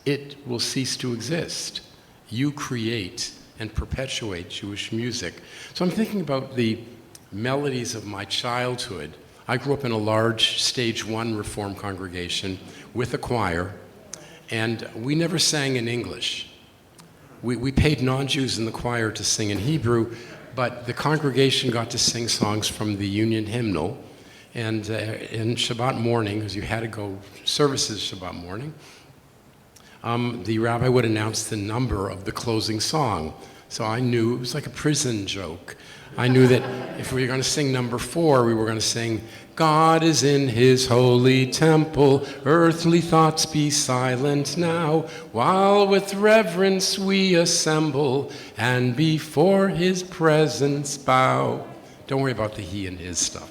[SPEAKER 1] it will cease to exist. You create and perpetuate Jewish music. So I'm thinking about the melodies of my childhood. I grew up in a large Stage 1 Reform congregation with a choir, and we never sang in English. We paid non-Jews in the choir to sing in Hebrew, but the congregation got to sing songs from the Union hymnal. And in Shabbat morning, because you had to go services Shabbat morning, the rabbi would announce the number of the closing song. So I knew, it was like a prison joke. I knew that if we were going to sing number 4, we were going to sing, God is in his holy temple, earthly thoughts be silent now, while with reverence we assemble, and before his presence bow. Don't worry about the he and his stuff.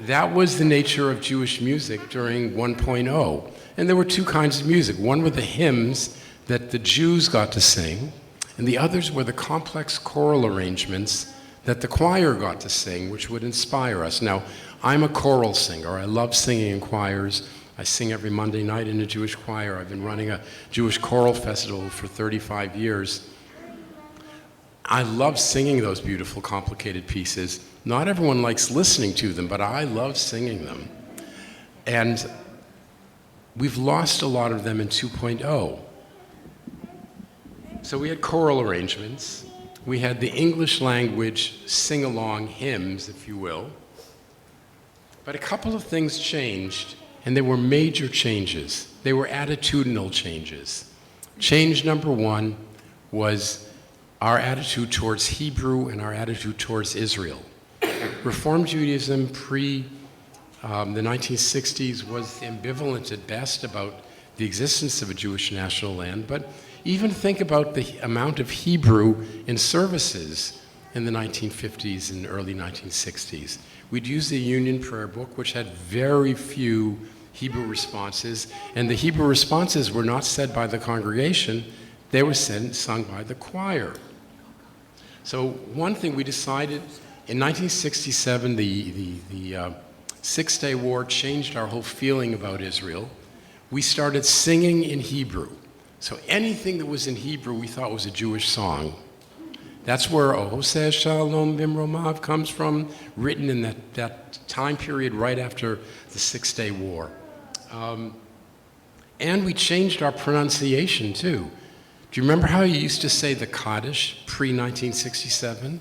[SPEAKER 1] That was the nature of Jewish music during 1.0. And there were 2 kinds of music. One were the hymns that the Jews got to sing, and the others were the complex choral arrangements that the choir got to sing, which would inspire us. Now, I'm a choral singer. I love singing in choirs. I sing every Monday night in a Jewish choir. I've been running a Jewish choral festival for 35 years. I love singing those beautiful, complicated pieces. Not everyone likes listening to them, but I love singing them. And we've lost a lot of them in 2.0. So we had choral arrangements. We had the English language sing-along hymns, if you will. But a couple of things changed, and they were major changes. They were attitudinal changes. Change number 1 was our attitude towards Hebrew and our attitude towards Israel. Reform Judaism pre the 1960s was ambivalent at best about the existence of a Jewish national land, but even think about the amount of Hebrew in services in the 1950s and early 1960s. We'd use the Union Prayer Book, which had very few Hebrew responses, and the Hebrew responses were not said by the congregation, they were sung by the choir. So one thing we decided, in 1967, the Six-Day War changed our whole feeling about Israel. We started singing in Hebrew. So anything that was in Hebrew we thought was a Jewish song. That's where Ohoseh Shalom Bimromav comes from, written in that time period right after the Six-Day War. And we changed our pronunciation too. Do you remember how you used to say the Kaddish pre-1967?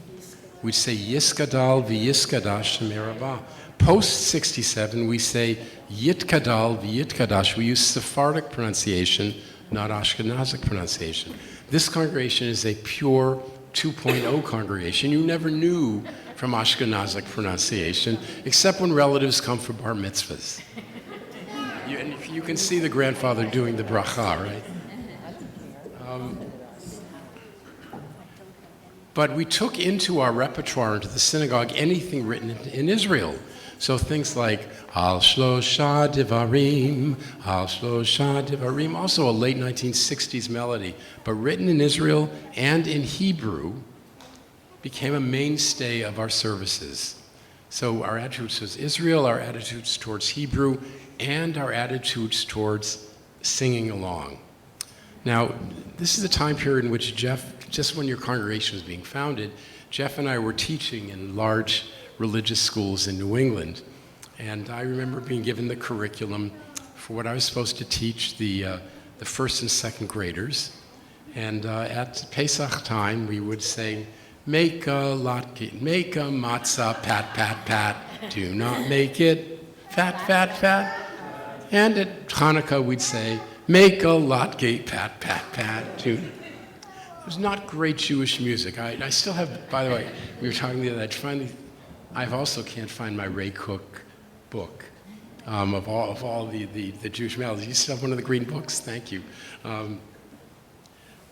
[SPEAKER 1] We'd say Yiskadal v'Yiskadash Shemerabah. Post-67, we say Yitkadal v'Yitkadash. We use Sephardic pronunciation, not Ashkenazic pronunciation. This congregation is a pure 2.0 congregation. You never knew from Ashkenazic pronunciation, except when relatives come for bar mitzvahs. And you can see the grandfather doing the bracha, right? But we took into our repertoire, into the synagogue, anything written in Israel. So things like Al Shlosha Devarim, Al Shlosha Devarim, also a late 1960s melody, but written in Israel and in Hebrew, became a mainstay of our services. So our attitudes towards Israel, our attitudes towards Hebrew, and our attitudes towards singing along. Now, this is a time period in which Jeff, just when your congregation was being founded, Jeff and I were teaching in large religious schools in New England. And I remember being given the curriculum for what I was supposed to teach the first and second graders. And at Pesach time, we would say, make a latke, make a matzah, pat, pat, pat. Do not make it fat, fat, fat. And at Hanukkah, we'd say, make a latke, pat, pat, pat. It was not great Jewish music. I still have, by the way, we were talking the other day, I also can't find my Ray Cook book of all the Jewish melodies. You still have one of the green books? Thank you.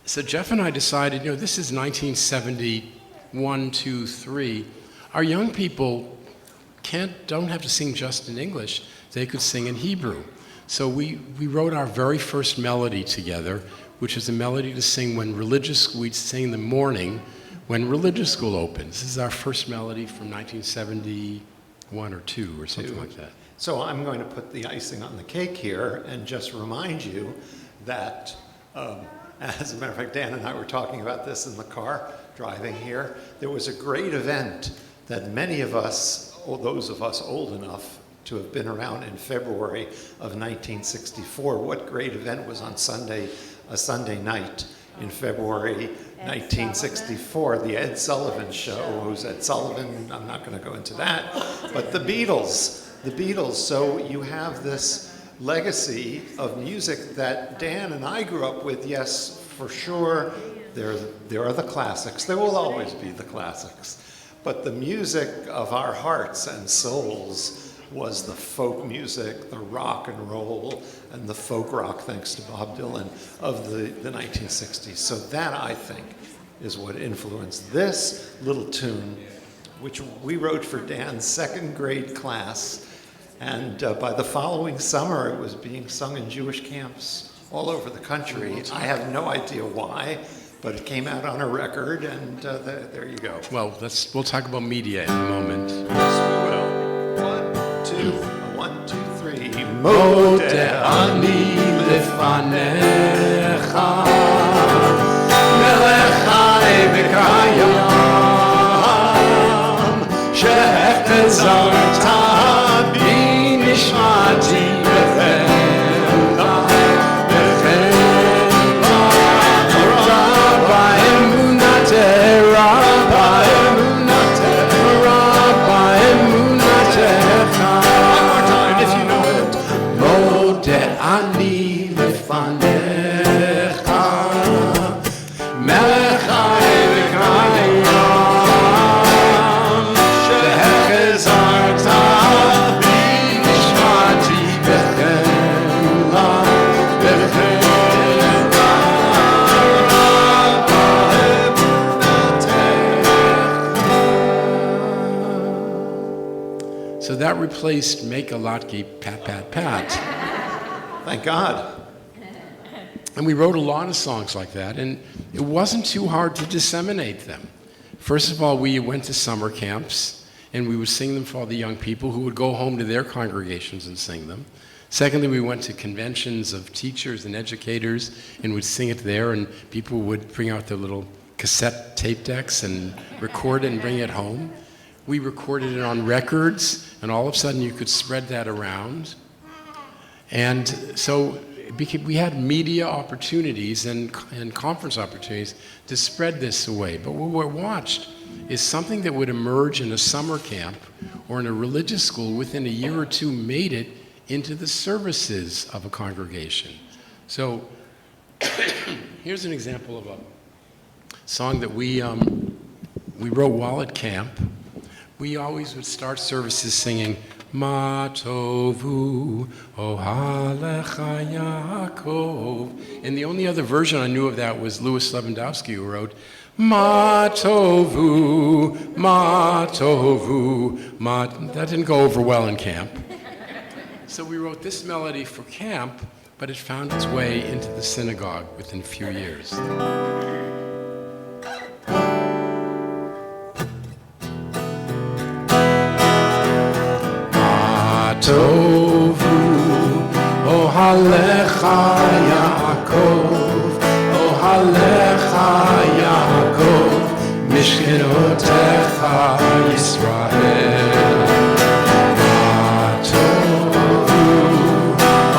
[SPEAKER 1] So Jeff and I decided, this is 1971, 2, 3. Our young people don't have to sing just in English. They could sing in Hebrew. So we wrote our very first melody together, which is a melody to sing we'd sing in the morning when religious school opens. This is our first melody from 1971 or 2 or something like that.
[SPEAKER 2] So I'm going to put the icing on the cake here and just remind you that, as a matter of fact, Dan and I were talking about this in the car driving here. There was a great event that many of us, or those of us old enough to have been around in February of 1964. What great event was on Sunday, a Sunday night in February 1964, the Ed Sullivan Show. Who's Ed Sullivan? I'm not going to go into that. But the Beatles. So you have this legacy of music that Dan and I grew up with. Yes, for sure, there are the classics. There will always be the classics. But the music of our hearts and souls was the folk music, the rock and roll, and the folk rock, thanks to Bob Dylan, of the 1960s. So that, I think, is what influenced this little tune, which we wrote for Dan's second grade class. And by the following summer, it was being sung in Jewish camps all over the country. I have no idea why, but it came out on a record, and there you go.
[SPEAKER 1] Well, we'll talk about media in a moment.
[SPEAKER 2] Yes, we will. 1, 2, 3. Modeh ani lefanecha, melech chai v'kayam, shehechazarta bi nishmati b'chela, rabbi emunateh, rabbi emunateh, rabbi emunateh. אני לפניך, מלך חי וקיים, שהחזרת בי נשמתי בחמלה,
[SPEAKER 1] So that replaced Make a Latke, Pat, Pat, Pat.
[SPEAKER 2] Thank God.
[SPEAKER 1] And we wrote a lot of songs like that, and it wasn't too hard to disseminate them. First of all, we went to summer camps, and we would sing them for all the young people who would go home to their congregations and sing them. Secondly, we went to conventions of teachers and educators and would sing it there, and people would bring out their little cassette tape decks and record it and bring it home. We recorded it on records, and all of a sudden you could spread that around. And so we had media opportunities and conference opportunities to spread this away. But what we watched is something that would emerge in a summer camp or in a religious school within a year or two made it into the services of a congregation. So here's an example of a song that we wrote while at camp. We always would start services singing, Ma tovu ohalecha Yaakov. And the only other version I knew of that was Louis Lewandowski, who wrote, Ma tovu, ma tovu, ma. That didn't go over well in camp. So we wrote this melody for camp, but it found its way into the synagogue within a few years. Tovu, ohalecha Yaakov, ohalecha Yaakov, mishkenotecha Yisrael. Tovu,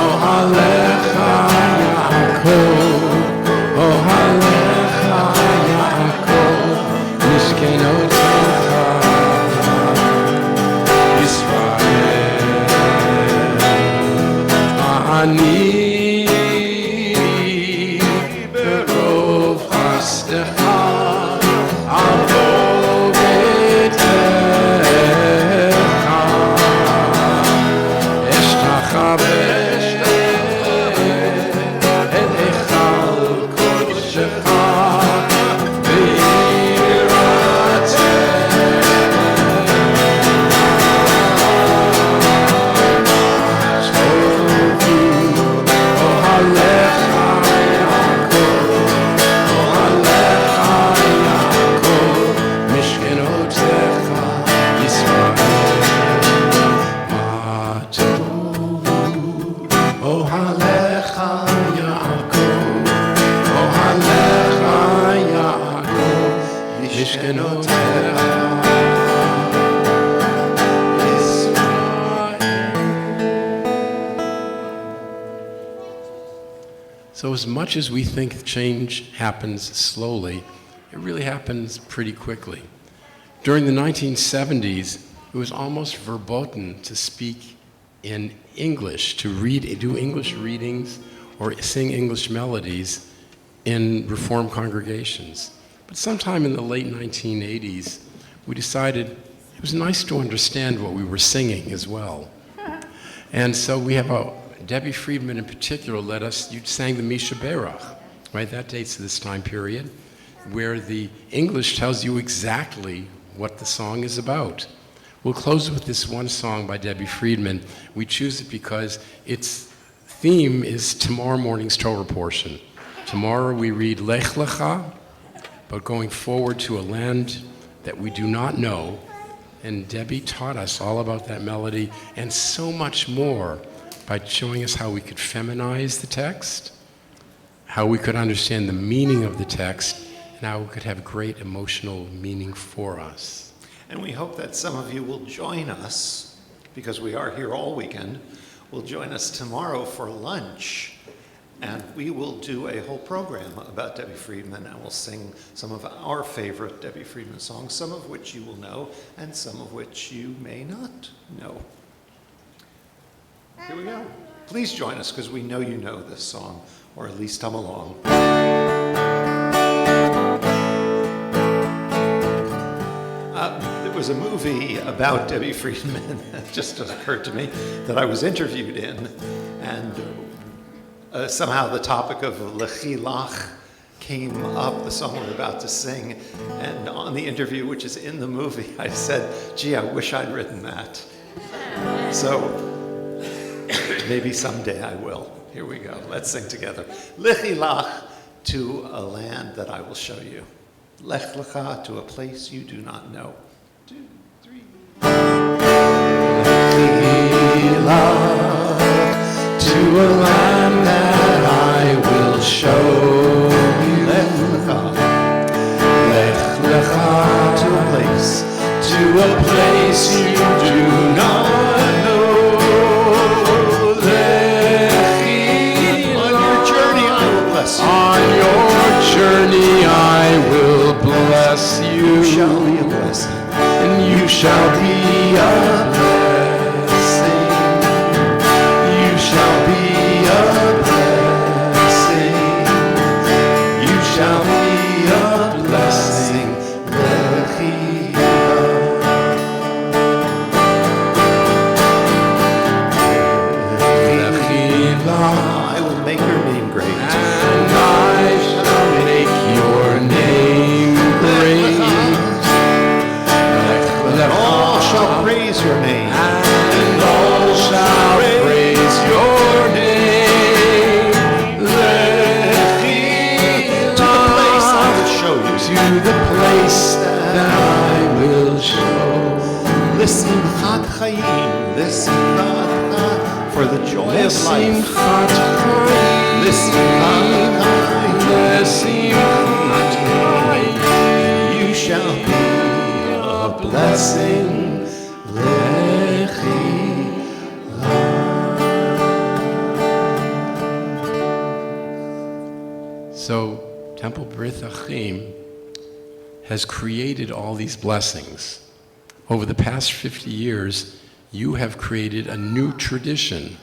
[SPEAKER 1] ohalecha Yaakov, ohalecha Yaakov, mishkenotecha Yisrael. Ani berov chastecha avo betecha eshtachaveh el echal kodeshecha So as much as we think change happens slowly, it really happens pretty quickly. During the 1970s, it was almost verboten to speak in English, to do English readings or sing English melodies in Reform congregations. But sometime in the late 1980s, we decided it was nice to understand what we were singing as well. And so we have Debbie Friedman in particular you sang the Misha Berach, right? That dates to this time period, where the English tells you exactly what the song is about. We'll close with this one song by Debbie Friedman. We choose it because its theme is tomorrow morning's Torah portion. Tomorrow we read Lech Lecha, but going forward to a land that we do not know. And Debbie taught us all about that melody and so much more by showing us how we could feminize the text, how we could understand the meaning of the text, and how it could have great emotional meaning for us.
[SPEAKER 2] And we hope that some of you will join us, because we are here all weekend, will join us tomorrow for lunch. And we will do a whole program about Debbie Friedman, and we'll sing some of our favorite Debbie Friedman songs, some of which you will know, and some of which you may not know. Here we go. Please join us, because we know you know this song, or at least come along. There was a movie about Debbie Friedman that just occurred to me that I was interviewed in, and somehow the topic of Lechi Lach came up, the song we're about to sing, and on the interview, which is in the movie, I said, gee, I wish I'd written that. So maybe someday I will. Here we go. Let's sing together. Lechi Lach, to a land that I will show you. Lech Lecha, to a place you do not know. 2, 3. Lechi Lach, to a land that I will show you. Lech Lecha, for the joy of life.
[SPEAKER 1] L'simchat chayim. L'simchat chayim.
[SPEAKER 2] You shall be a blessing. Lechi.
[SPEAKER 1] So, Temple B'rith Achim has created all these blessings. Over the past 50 years, you have created a new tradition.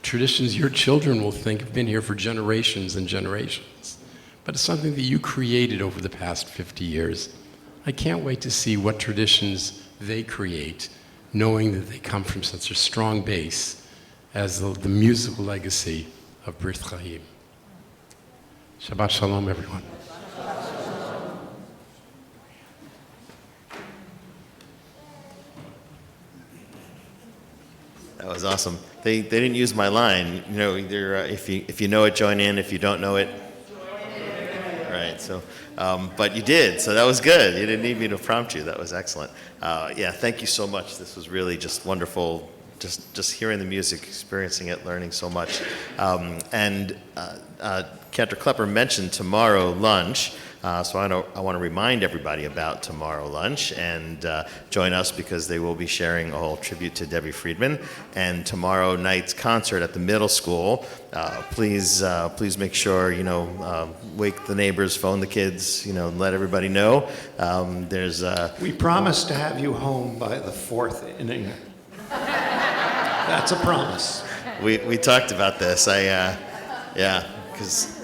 [SPEAKER 1] Traditions your children will think have been here for generations and generations. But it's something that you created over the past 50 years. I can't wait to see what traditions they create, knowing that they come from such a strong base as the musical legacy of Brit Chaim. Shabbat Shalom, everyone.
[SPEAKER 3] That was awesome. They didn't use my line. You know, either if you know it, join in. If you don't know it, right. So, but you did. So that was good. You didn't need me to prompt you. That was excellent. Yeah, thank you so much. This was really just wonderful. Just hearing the music, experiencing it, learning so much. And Cantor Klepper mentioned tomorrow lunch. So I want to remind everybody about tomorrow lunch and join us because they will be sharing a whole tribute to Debbie Friedman. And tomorrow night's concert at the middle school. Please make sure, wake the neighbors, phone the kids, let everybody know.
[SPEAKER 2] We promise to have you home by the 4th inning. That's a promise.
[SPEAKER 3] We talked about this. Because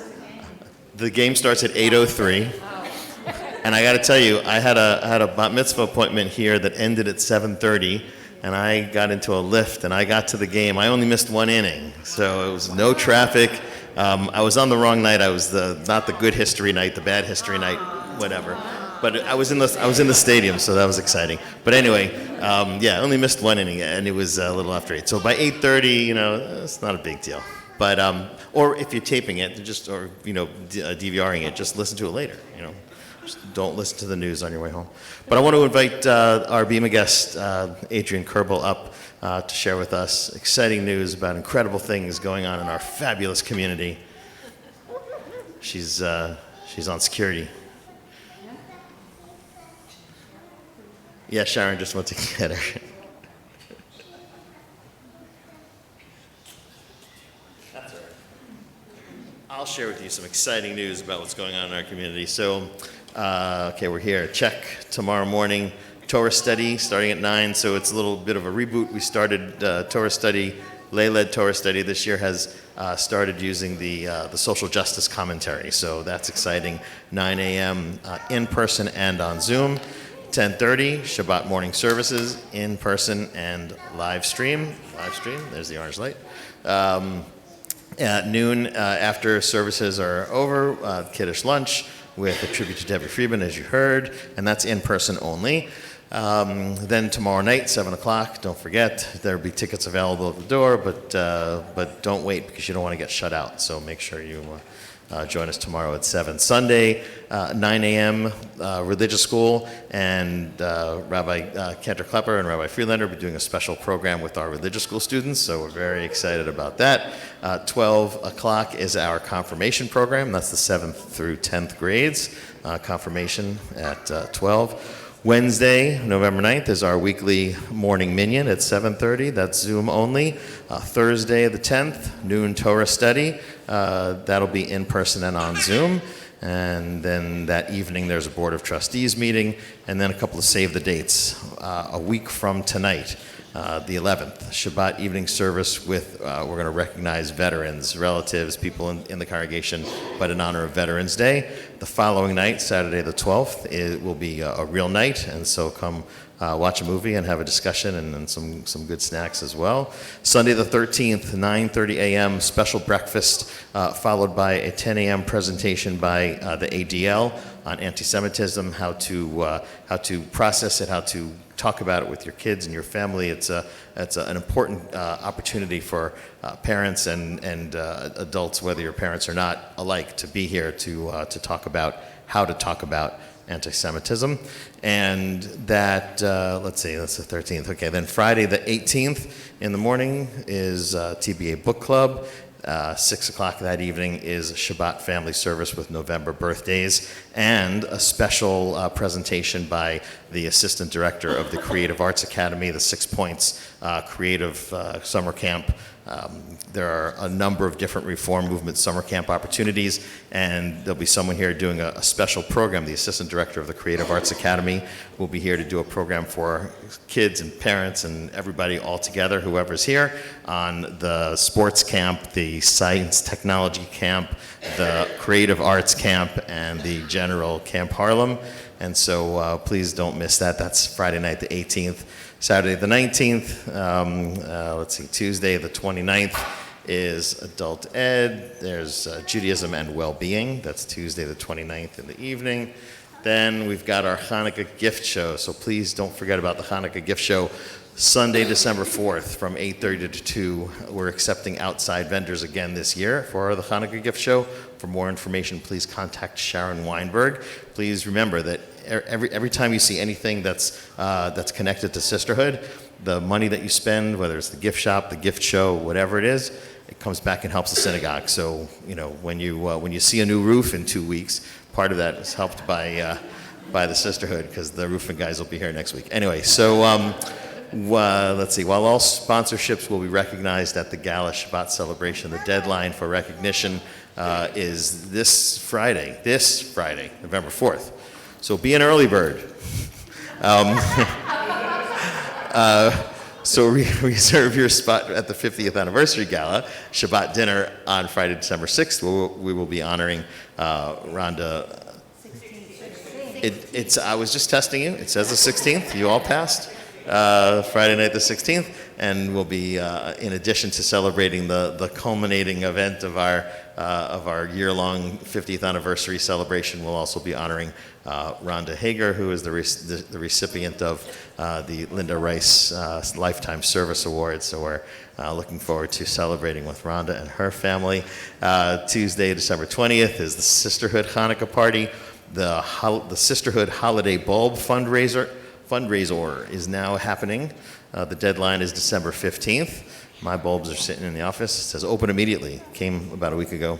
[SPEAKER 3] the game starts at 8:03, and I got to tell you, I had a bat mitzvah appointment here that ended at 7:30, and I got into a lift, and I got to the game. I only missed one inning, so it was no traffic. I was on the wrong night. I was not the good history night, the bad history night, whatever. But I was in the stadium, so that was exciting. But anyway, I only missed one inning, and it was a little after 8. So by 8:30, it's not a big deal. But or if you're taping it, DVRing it, just listen to it later. Just don't listen to the news on your way home. But I want to invite our Bima guest, Adrienne Kerbel, up to share with us exciting news about incredible things going on in our fabulous community. She's on security. Yeah, Sharon just went to get her. That's all right. I'll share with you some exciting news about what's going on in our community. So, we're here. Check tomorrow morning. Torah study starting at 9, so it's a little bit of a reboot. We started Torah study, lay-led Torah study this year has started using the social justice commentary. So that's exciting. 9 a.m. In person and on Zoom. 10:30, Shabbat morning services, in person and live stream. There's the orange light. At noon, after services are over, Kiddush lunch with a tribute to Debbie Friedman, as you heard, and that's in person only. Then tomorrow night, 7 o'clock, don't forget, there'll be tickets available at the door, but don't wait because you don't want to get shut out. So make sure you join us tomorrow at 7. Sunday, 9 a.m., religious school, and Rabbi Cantor Klepper and Rabbi Freelander will be doing a special program with our religious school students, so we're very excited about that. 12 o'clock is our confirmation program. That's the 7th through 10th grades. Confirmation at 12. Wednesday, November 9th, is our weekly morning minyan at 7:30. That's Zoom only. Thursday, the 10th, noon Torah study. That'll be in person and on Zoom. And then that evening, there's a Board of Trustees meeting. And then a couple of save the dates. A week from tonight, the 11th, Shabbat evening service with, we're going to recognize veterans, relatives, people in the congregation, but in honor of Veterans Day. The following night, Saturday the 12th, it will be a real night, and so come watch a movie and have a discussion and some good snacks as well. Sunday the 13th, 9:30 a.m., special breakfast, followed by a 10 a.m. presentation by the ADL on anti-Semitism, how to process it, how to talk about it with your kids and your family. It's an important opportunity for parents and adults, whether your parents are not alike, to be here to talk about how to talk about anti-Semitism. And that, let's see, that's the 13th. Okay, then Friday the 18th in the morning is TBA Book Club. 6 o'clock that evening is a Shabbat family service with November birthdays and a special presentation by the assistant director of the Creative Arts Academy, the 6 Points Creative Summer Camp. There are a number of different Reform Movement summer camp opportunities, and there'll be someone here doing a special program. The assistant director of the Creative Arts Academy will be here to do a program for kids and parents and everybody all together, whoever's here, on the sports camp, the science technology camp, the creative arts camp, and the general Camp Harlem. And so please don't miss that. That's Friday night, the 18th. Saturday the 19th, let's see, Tuesday the 29th is Adult Ed. There's Judaism and Well-Being. That's Tuesday the 29th in the evening. Then we've got our Hanukkah gift show, so please don't forget about the Hanukkah gift show. Sunday, December 4th from 8:30 to 2. We're accepting outside vendors again this year for the Hanukkah gift show. For more information, please contact Sharon Weinberg. Please remember that every time you see anything that's connected to sisterhood, the money that you spend, whether it's the gift shop, the gift show, whatever it is, it comes back and helps the synagogue. So, when you see a new roof in 2 weeks, part of that is helped by the sisterhood, because the roofing guys will be here next week. Anyway, so let's see. While all sponsorships will be recognized at the Gala Shabbat celebration, the deadline for recognition is this Friday, November 4th. So be an early bird. So reserve your spot at the 50th anniversary gala, Shabbat dinner on Friday, December 6th. We will be honoring Rhonda. I was just testing you. It says the 16th. You all passed. Friday night the 16th, and we'll be, in addition to celebrating the culminating event of our year-long 50th anniversary celebration, we'll also be honoring Rhonda Hager, who is the recipient of the Linda Rice Lifetime Service Award. So we're looking forward to celebrating with Rhonda and her family. Tuesday, December 20th is the Sisterhood Hanukkah Party. The Sisterhood Holiday Bulb fundraiser is now happening. The deadline is December 15th. My bulbs are sitting in the office. It says open immediately. Came about a week ago.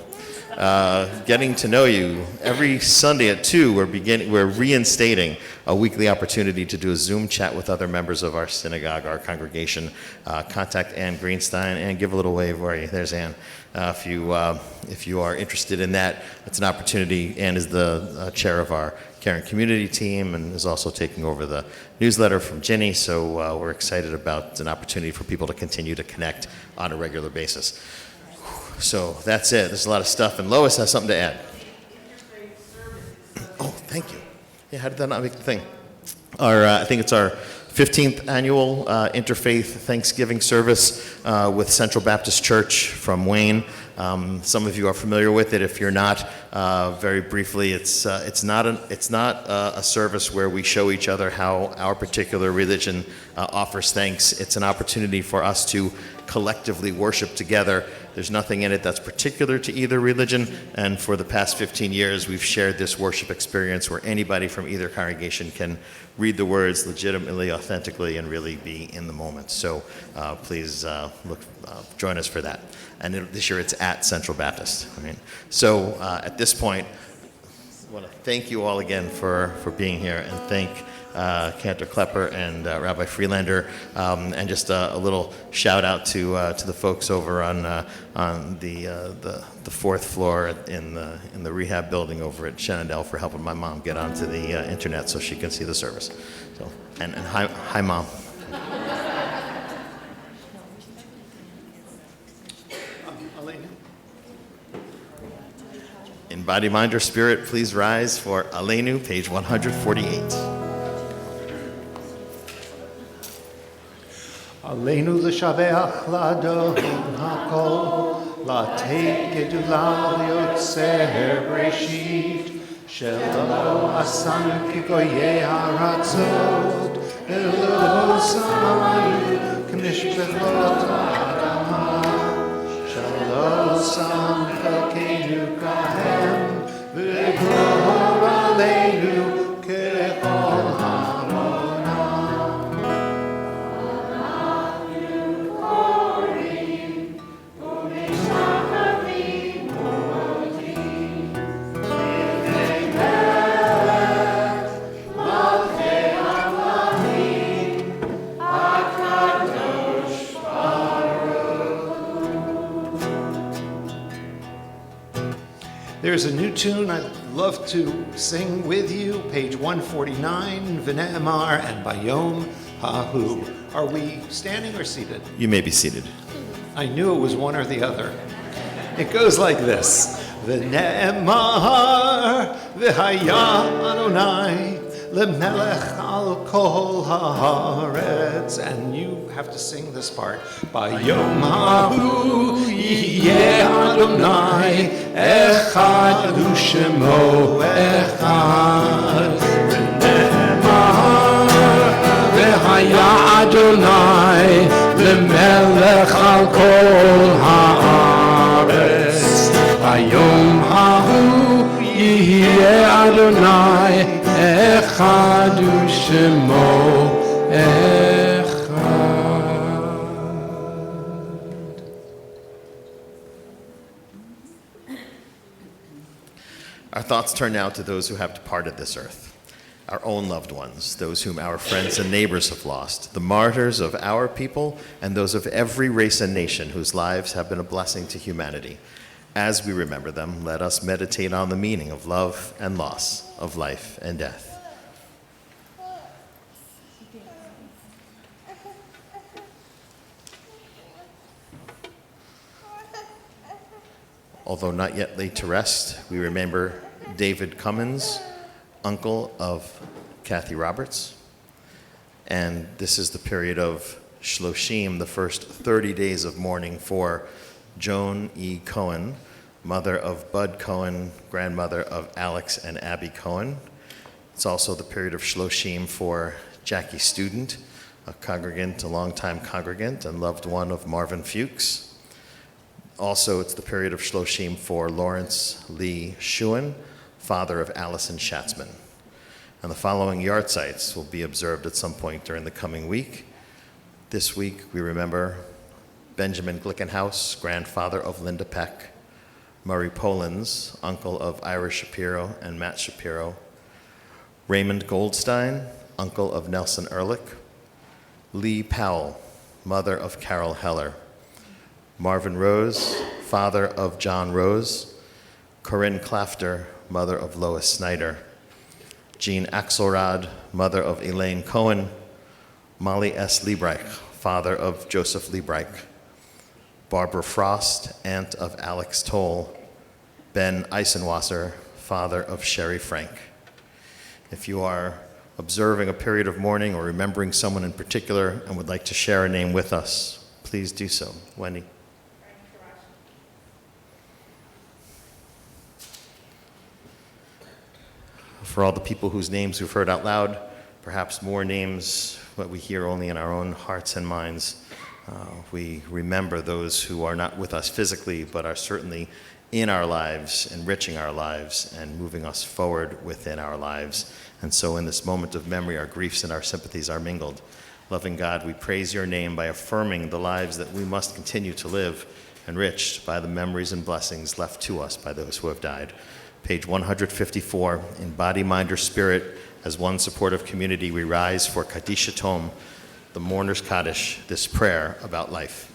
[SPEAKER 3] Getting to know you. Every Sunday at 2, we're reinstating a weekly opportunity to do a Zoom chat with other members of our synagogue, our congregation. Contact Ann Greenstein and give a little wave. Where are you? There's Ann. If you are interested in that, it's an opportunity. Ann is the chair of our Caring Community team and is also taking over the newsletter from Ginny. So we're excited about an opportunity for people to continue to connect on a regular basis. So that's it. There's a lot of stuff, and Lois has something to add. Oh, thank you. Yeah, how did that not make the thing? I think it's our 15th annual Interfaith Thanksgiving service with Central Baptist Church from Wayne. Some of you are familiar with it. If you're not, very briefly, it's not a service where we show each other how our particular religion offers thanks. It's an opportunity for us to collectively worship together. There's nothing in it that's particular to either religion, and for the past 15 years, we've shared this worship experience where anybody from either congregation can read the words legitimately, authentically, and really be in the moment. So please join us for that. And this year it's at Central Baptist. So at this point, I want to thank you all again for being here, and thank Cantor Klepper and Rabbi Freelander, and just a little shout out to the folks over on the fourth floor in the rehab building over at Shenandoah for helping my mom get onto the internet so she can see the service. So and hi Mom. In body, mind, or spirit, please rise for Aleinu, page 148.
[SPEAKER 2] Aleinu l'shabeach l'Adon hakol, l'teit gedula l'yotzer breshit, shelo asan kigoyei haratzot, elo samayim k'nishbechot ha'adama, shelo sam chakenu kahem, v'gror aleinu There's a new tune I'd love to sing with you, page 149, V'ne'emar and Bayom Hahu. Are we standing or seated?
[SPEAKER 3] You may be seated.
[SPEAKER 2] I knew it was one or the other. It goes like this. V'ne'emar v'haya Adonai lemelech al kol haaretz. And you have to sing this part. Bayom hahu yeh Adonai echad u'shemo echad.
[SPEAKER 1] V'ne'emar v'haya Adonai lemelech al kol haaretz. Bayom hahu yeh Adonai echad u'shemo echad.
[SPEAKER 3] Our thoughts turn now to those who have departed this earth, our own loved ones, those whom our friends and neighbors have lost, the martyrs of our people, and those of every race and nation whose lives have been a blessing to humanity. As we remember them, let us meditate on the meaning of love and loss, of life and death. Although not yet laid to rest, we remember David Cummins, uncle of Kathy Roberts. And this is the period of Shloshim, the first 30 days of mourning for Joan E. Cohen, mother of Bud Cohen, grandmother of Alex and Abby Cohen. It's also the period of Shloshim for Jackie Student, a congregant, a longtime congregant and loved one of Marvin Fuchs. Also, it's the period of Shloshim for Lawrence Lee Schuin, father of Allison Schatzman. And the following yahrzeits will be observed at some point during the coming week. This week, we remember Benjamin Glickenhaus, grandfather of Linda Peck, Murray Polans, uncle of Ira Shapiro and Matt Shapiro, Raymond Goldstein, uncle of Nelson Ehrlich, Lee Powell, mother of Carol Heller, Marvin Rose, father of John Rose, Corinne Clafter, mother of Lois Snyder, Jean Axelrod, mother of Elaine Cohen, Molly S. Liebreich, father of Joseph Liebreich, Barbara Frost, aunt of Alex Toll, Ben Eisenwasser, father of Sherry Frank. If you are observing a period of mourning or remembering someone in particular and would like to share a name with us, please do so. Wendy. For all the people whose names we've heard out loud, perhaps more names that we hear only in our own hearts and minds, we remember those who are not with us physically, but are certainly in our lives, enriching our lives, and moving us forward within our lives. And so in this moment of memory, our griefs and our sympathies are mingled. Loving God, we praise your name by affirming the lives that we must continue to live, enriched by the memories and blessings left to us by those who have died. Page 154, in body, mind, or spirit, as one supportive community, we rise for Kaddish Tom, the mourner's Kaddish, this prayer about life.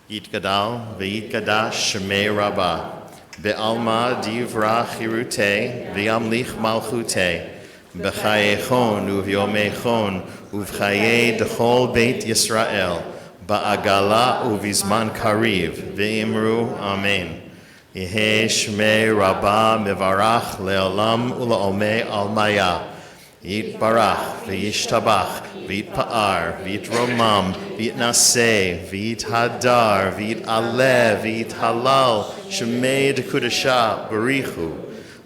[SPEAKER 3] Yitgadal v'yitgadash shemei Rabbah, be'alma divra chirutei, v'yamlich malchutei, b'chayechon uv'yomechon, uv'chayei dechol beit Yisrael, ba'agala uv'izman kariv, v'imru amen. Yehei shmei Rabbah mevarach le'olam u'la'omei almaya, Yitbarach, v'yishtabach, v'yitpa'ar, v'yitromam, v'yitnaseh, v'yithadar, v'yitaleh, v'yithalal, shemei dekudasha, barichu,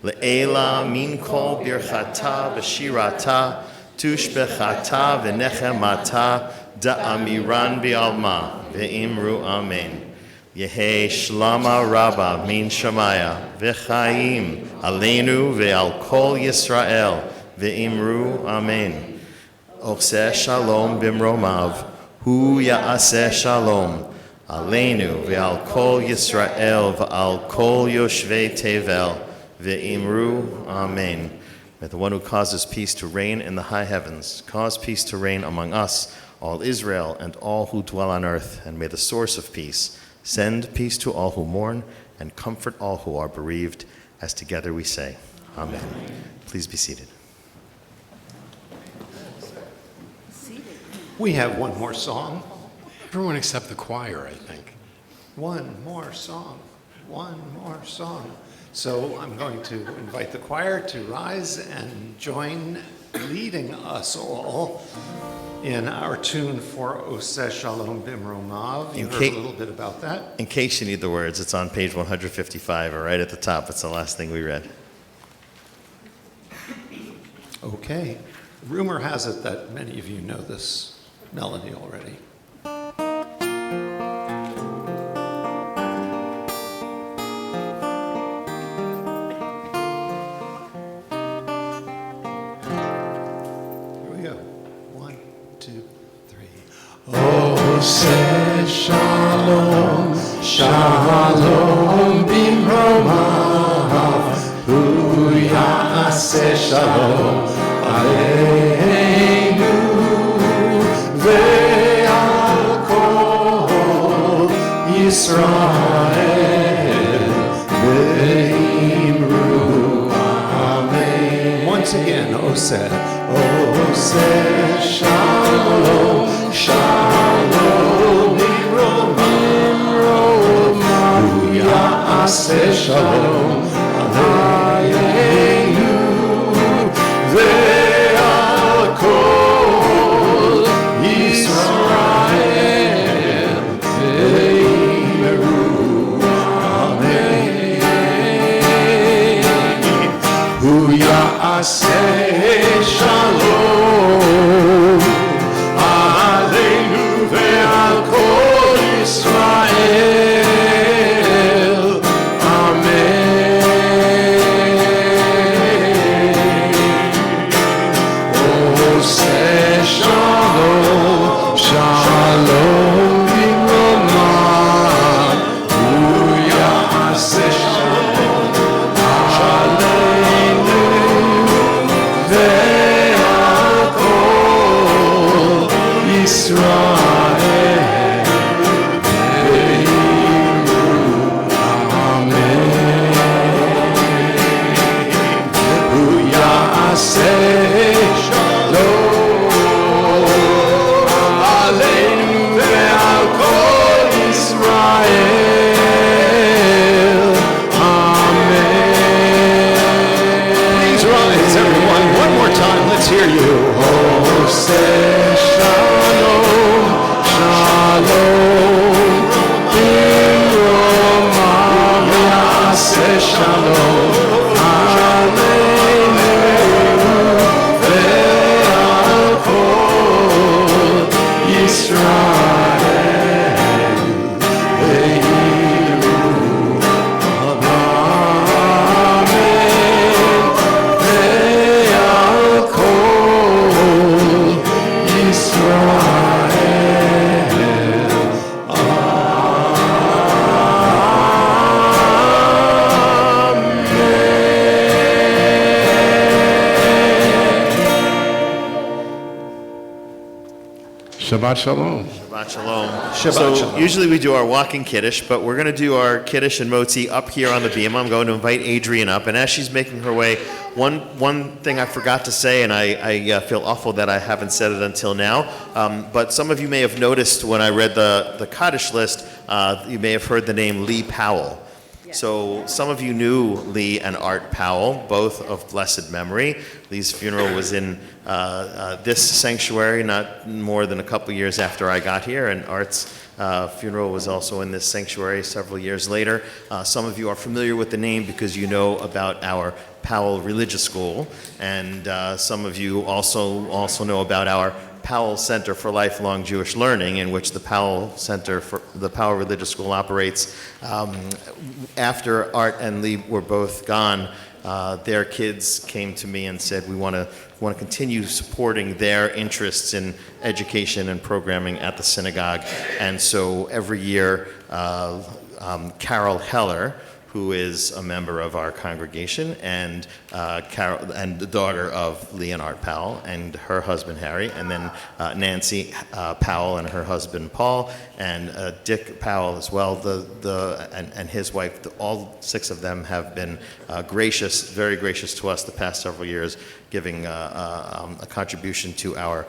[SPEAKER 3] le'ela min kol birchata v'shirata, tushbechata v'nechemata, da'amiran bi'alma, v'imru amen. Yehei shlama rabba min shamaya, v'chaim, aleinu ve'al kol Yisrael, Ve'imru amen. Oseh shalom bimromav, hu ya'aseh shalom, aleinu ve'al kol Yisrael ve'al kol yoshvei tevel, ve'imru amen. May the one who causes peace to reign in the high heavens cause peace to reign among us, all Israel, and all who dwell on earth, and may the source of peace, Send peace to all who mourn and comfort all who are bereaved, as together we say, Amen. Please be seated.
[SPEAKER 2] We have one more song.
[SPEAKER 1] Everyone except the choir, I think.
[SPEAKER 2] One more song. One more song. So I'm going to invite the choir to rise and join leading us all in our tune for Oseh Shalom Bimromav. You heard a little bit about that.
[SPEAKER 3] In case you need the words, it's on page 155, or right at the top. It's the last thing we read.
[SPEAKER 2] Okay. Rumor has it that many of you know this melody already.
[SPEAKER 1] Oseh Shalom, Shalom Bimromav, Hu Ya'aseh Shalom Aleinu Ve'al Kol Yisrael Ve'imru Amen.
[SPEAKER 2] Once again, Oseh.
[SPEAKER 1] Oseh Shalom, Shalom Bimromav, Hu Ya'aseh Shalom Aleinu Ve'al Kol Yisrael Ve'imru Amen. Hu Ya'aseh Shalom Aleinu Ve'al Kol Yisrael. Amen. Oseh Shalom, Shalom Bimromav, Hu Ya'aseh Shalom Aleinu Ve'al Kol Yisrael Ve'imru Amen. Hu Ya'aseh Shalom Aleinu Ve'al Kol Yisrael. Amen.
[SPEAKER 2] Please rise, everyone. One more time. Let's hear you.
[SPEAKER 1] Oseh Shalom, Shalom Bimromav, Ya'aseh Shalom Aleinu Ve'al Kol Yisrael Ve'imru Amen. Ve'al Kol Yisrael. Shabbat Shalom.
[SPEAKER 3] Shabbat Shalom.
[SPEAKER 2] Shabbat Shalom.
[SPEAKER 3] Usually we do our walking Kiddush, but we're going to do our Kiddush and Motzi up here on the beam. I'm going to invite Adrienne up, and as she's making her way, one thing I forgot to say, and I feel awful that I haven't said it until now, but some of you may have noticed when I read the Kaddish list, you may have heard the name Lee Powell. So some of you knew Lee and Art Powell, both of blessed memory. Lee's funeral was in this sanctuary not more than a couple years after I got here, and Art's funeral was also in this sanctuary several years later. Some of you are familiar with the name because you know about our Powell Religious School, and some of you also know about our Powell Center for Lifelong Jewish Learning, in which the Powell Center for the Powell Religious School operates. After Art and Lee were both gone, their kids came to me and said, we want to continue supporting their interests in education and programming at the synagogue. And so every year, Carol Heller, who is a member of our congregation, and Carol, and the daughter of Lee and Art Powell, and her husband Harry, and then Nancy Powell and her husband Paul, and Dick Powell as well, and his wife. All 6 of them have been gracious, very gracious to us the past several years, giving a contribution to our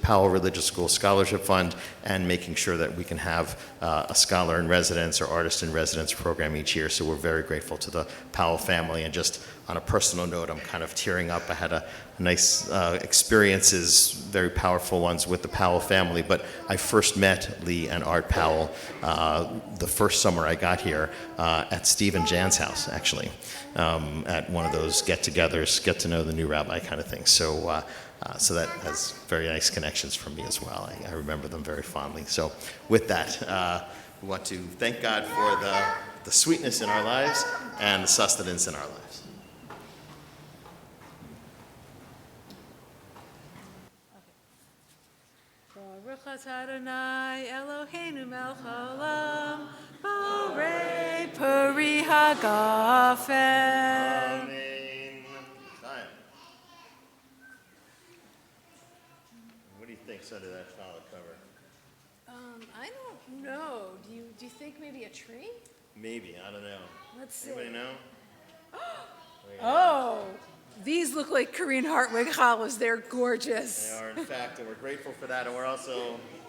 [SPEAKER 3] Powell Religious School Scholarship Fund, and making sure that we can have a scholar in residence or artist in residence program each year. So we're very grateful to the Powell family. And just on a personal note, I'm kind of tearing up. I had a nice experiences, very powerful ones with the Powell family. But I first met Lee and Art Powell the first summer I got here at Steve and Jan's house, actually, at one of those get-togethers, get to know the new rabbi kind of thing. So that has very nice connections for me as well. I remember them very fondly. So with that, we want to thank God for the sweetness in our lives and the sustenance in our lives.
[SPEAKER 11] Baruch atah Adonai Eloheinu melech haolam, borei peri hagafen.
[SPEAKER 3] What do you think's under that challah cover?
[SPEAKER 11] I don't know. Do you think maybe a tree?
[SPEAKER 3] Maybe, I don't know.
[SPEAKER 11] Let's see.
[SPEAKER 3] Anybody know?
[SPEAKER 11] Oh, these look like Korean Hartwig challahs. They're gorgeous.
[SPEAKER 3] They are, in fact, and we're grateful for that. And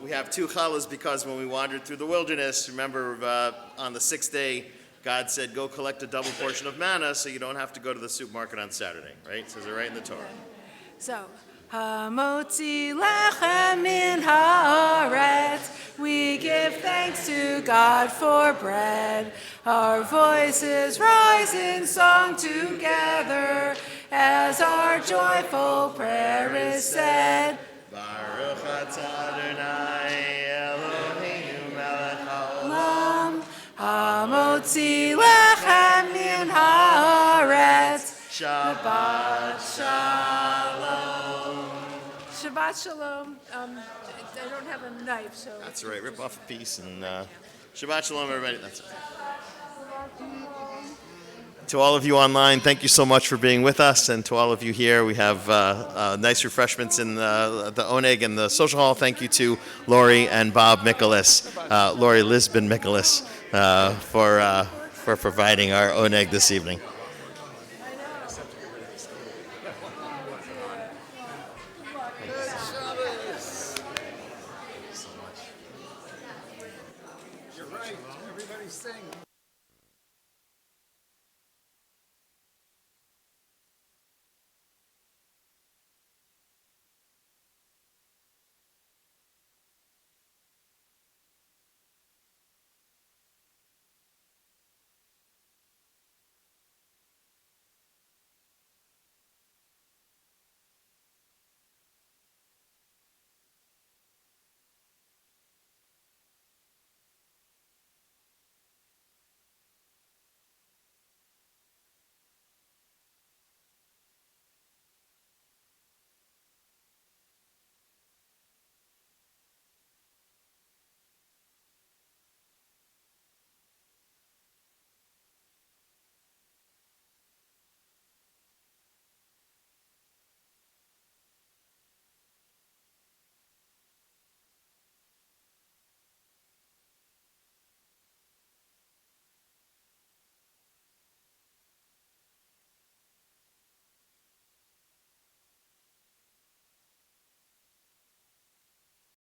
[SPEAKER 3] we have 2 challahs because when we wandered through the wilderness, remember on the 6th day, God said, go collect a double portion of manna so you don't have to go to the supermarket on Saturday, right? It says it right in the Torah.
[SPEAKER 11] So, Hamotzi lechem min haaretz, we give thanks to God for bread. Our voices rise in song together as our joyful prayer is said.
[SPEAKER 3] Baruch atah Adonai Eloheinu melech
[SPEAKER 11] haolam, hamotzi lechem min haaretz.
[SPEAKER 3] Shabbat
[SPEAKER 11] Shalom. Shabbat Shalom. I don't have a knife, so.
[SPEAKER 3] That's right. Rip off a piece and Shabbat Shalom, everybody. That's it. To all of you online, thank you so much for being with us, and to all of you here, we have nice refreshments in the Oneg and the social hall. Thank you to Lori and Bob Mikolas, Lori Lisbon Mikolas, for providing our Oneg this evening.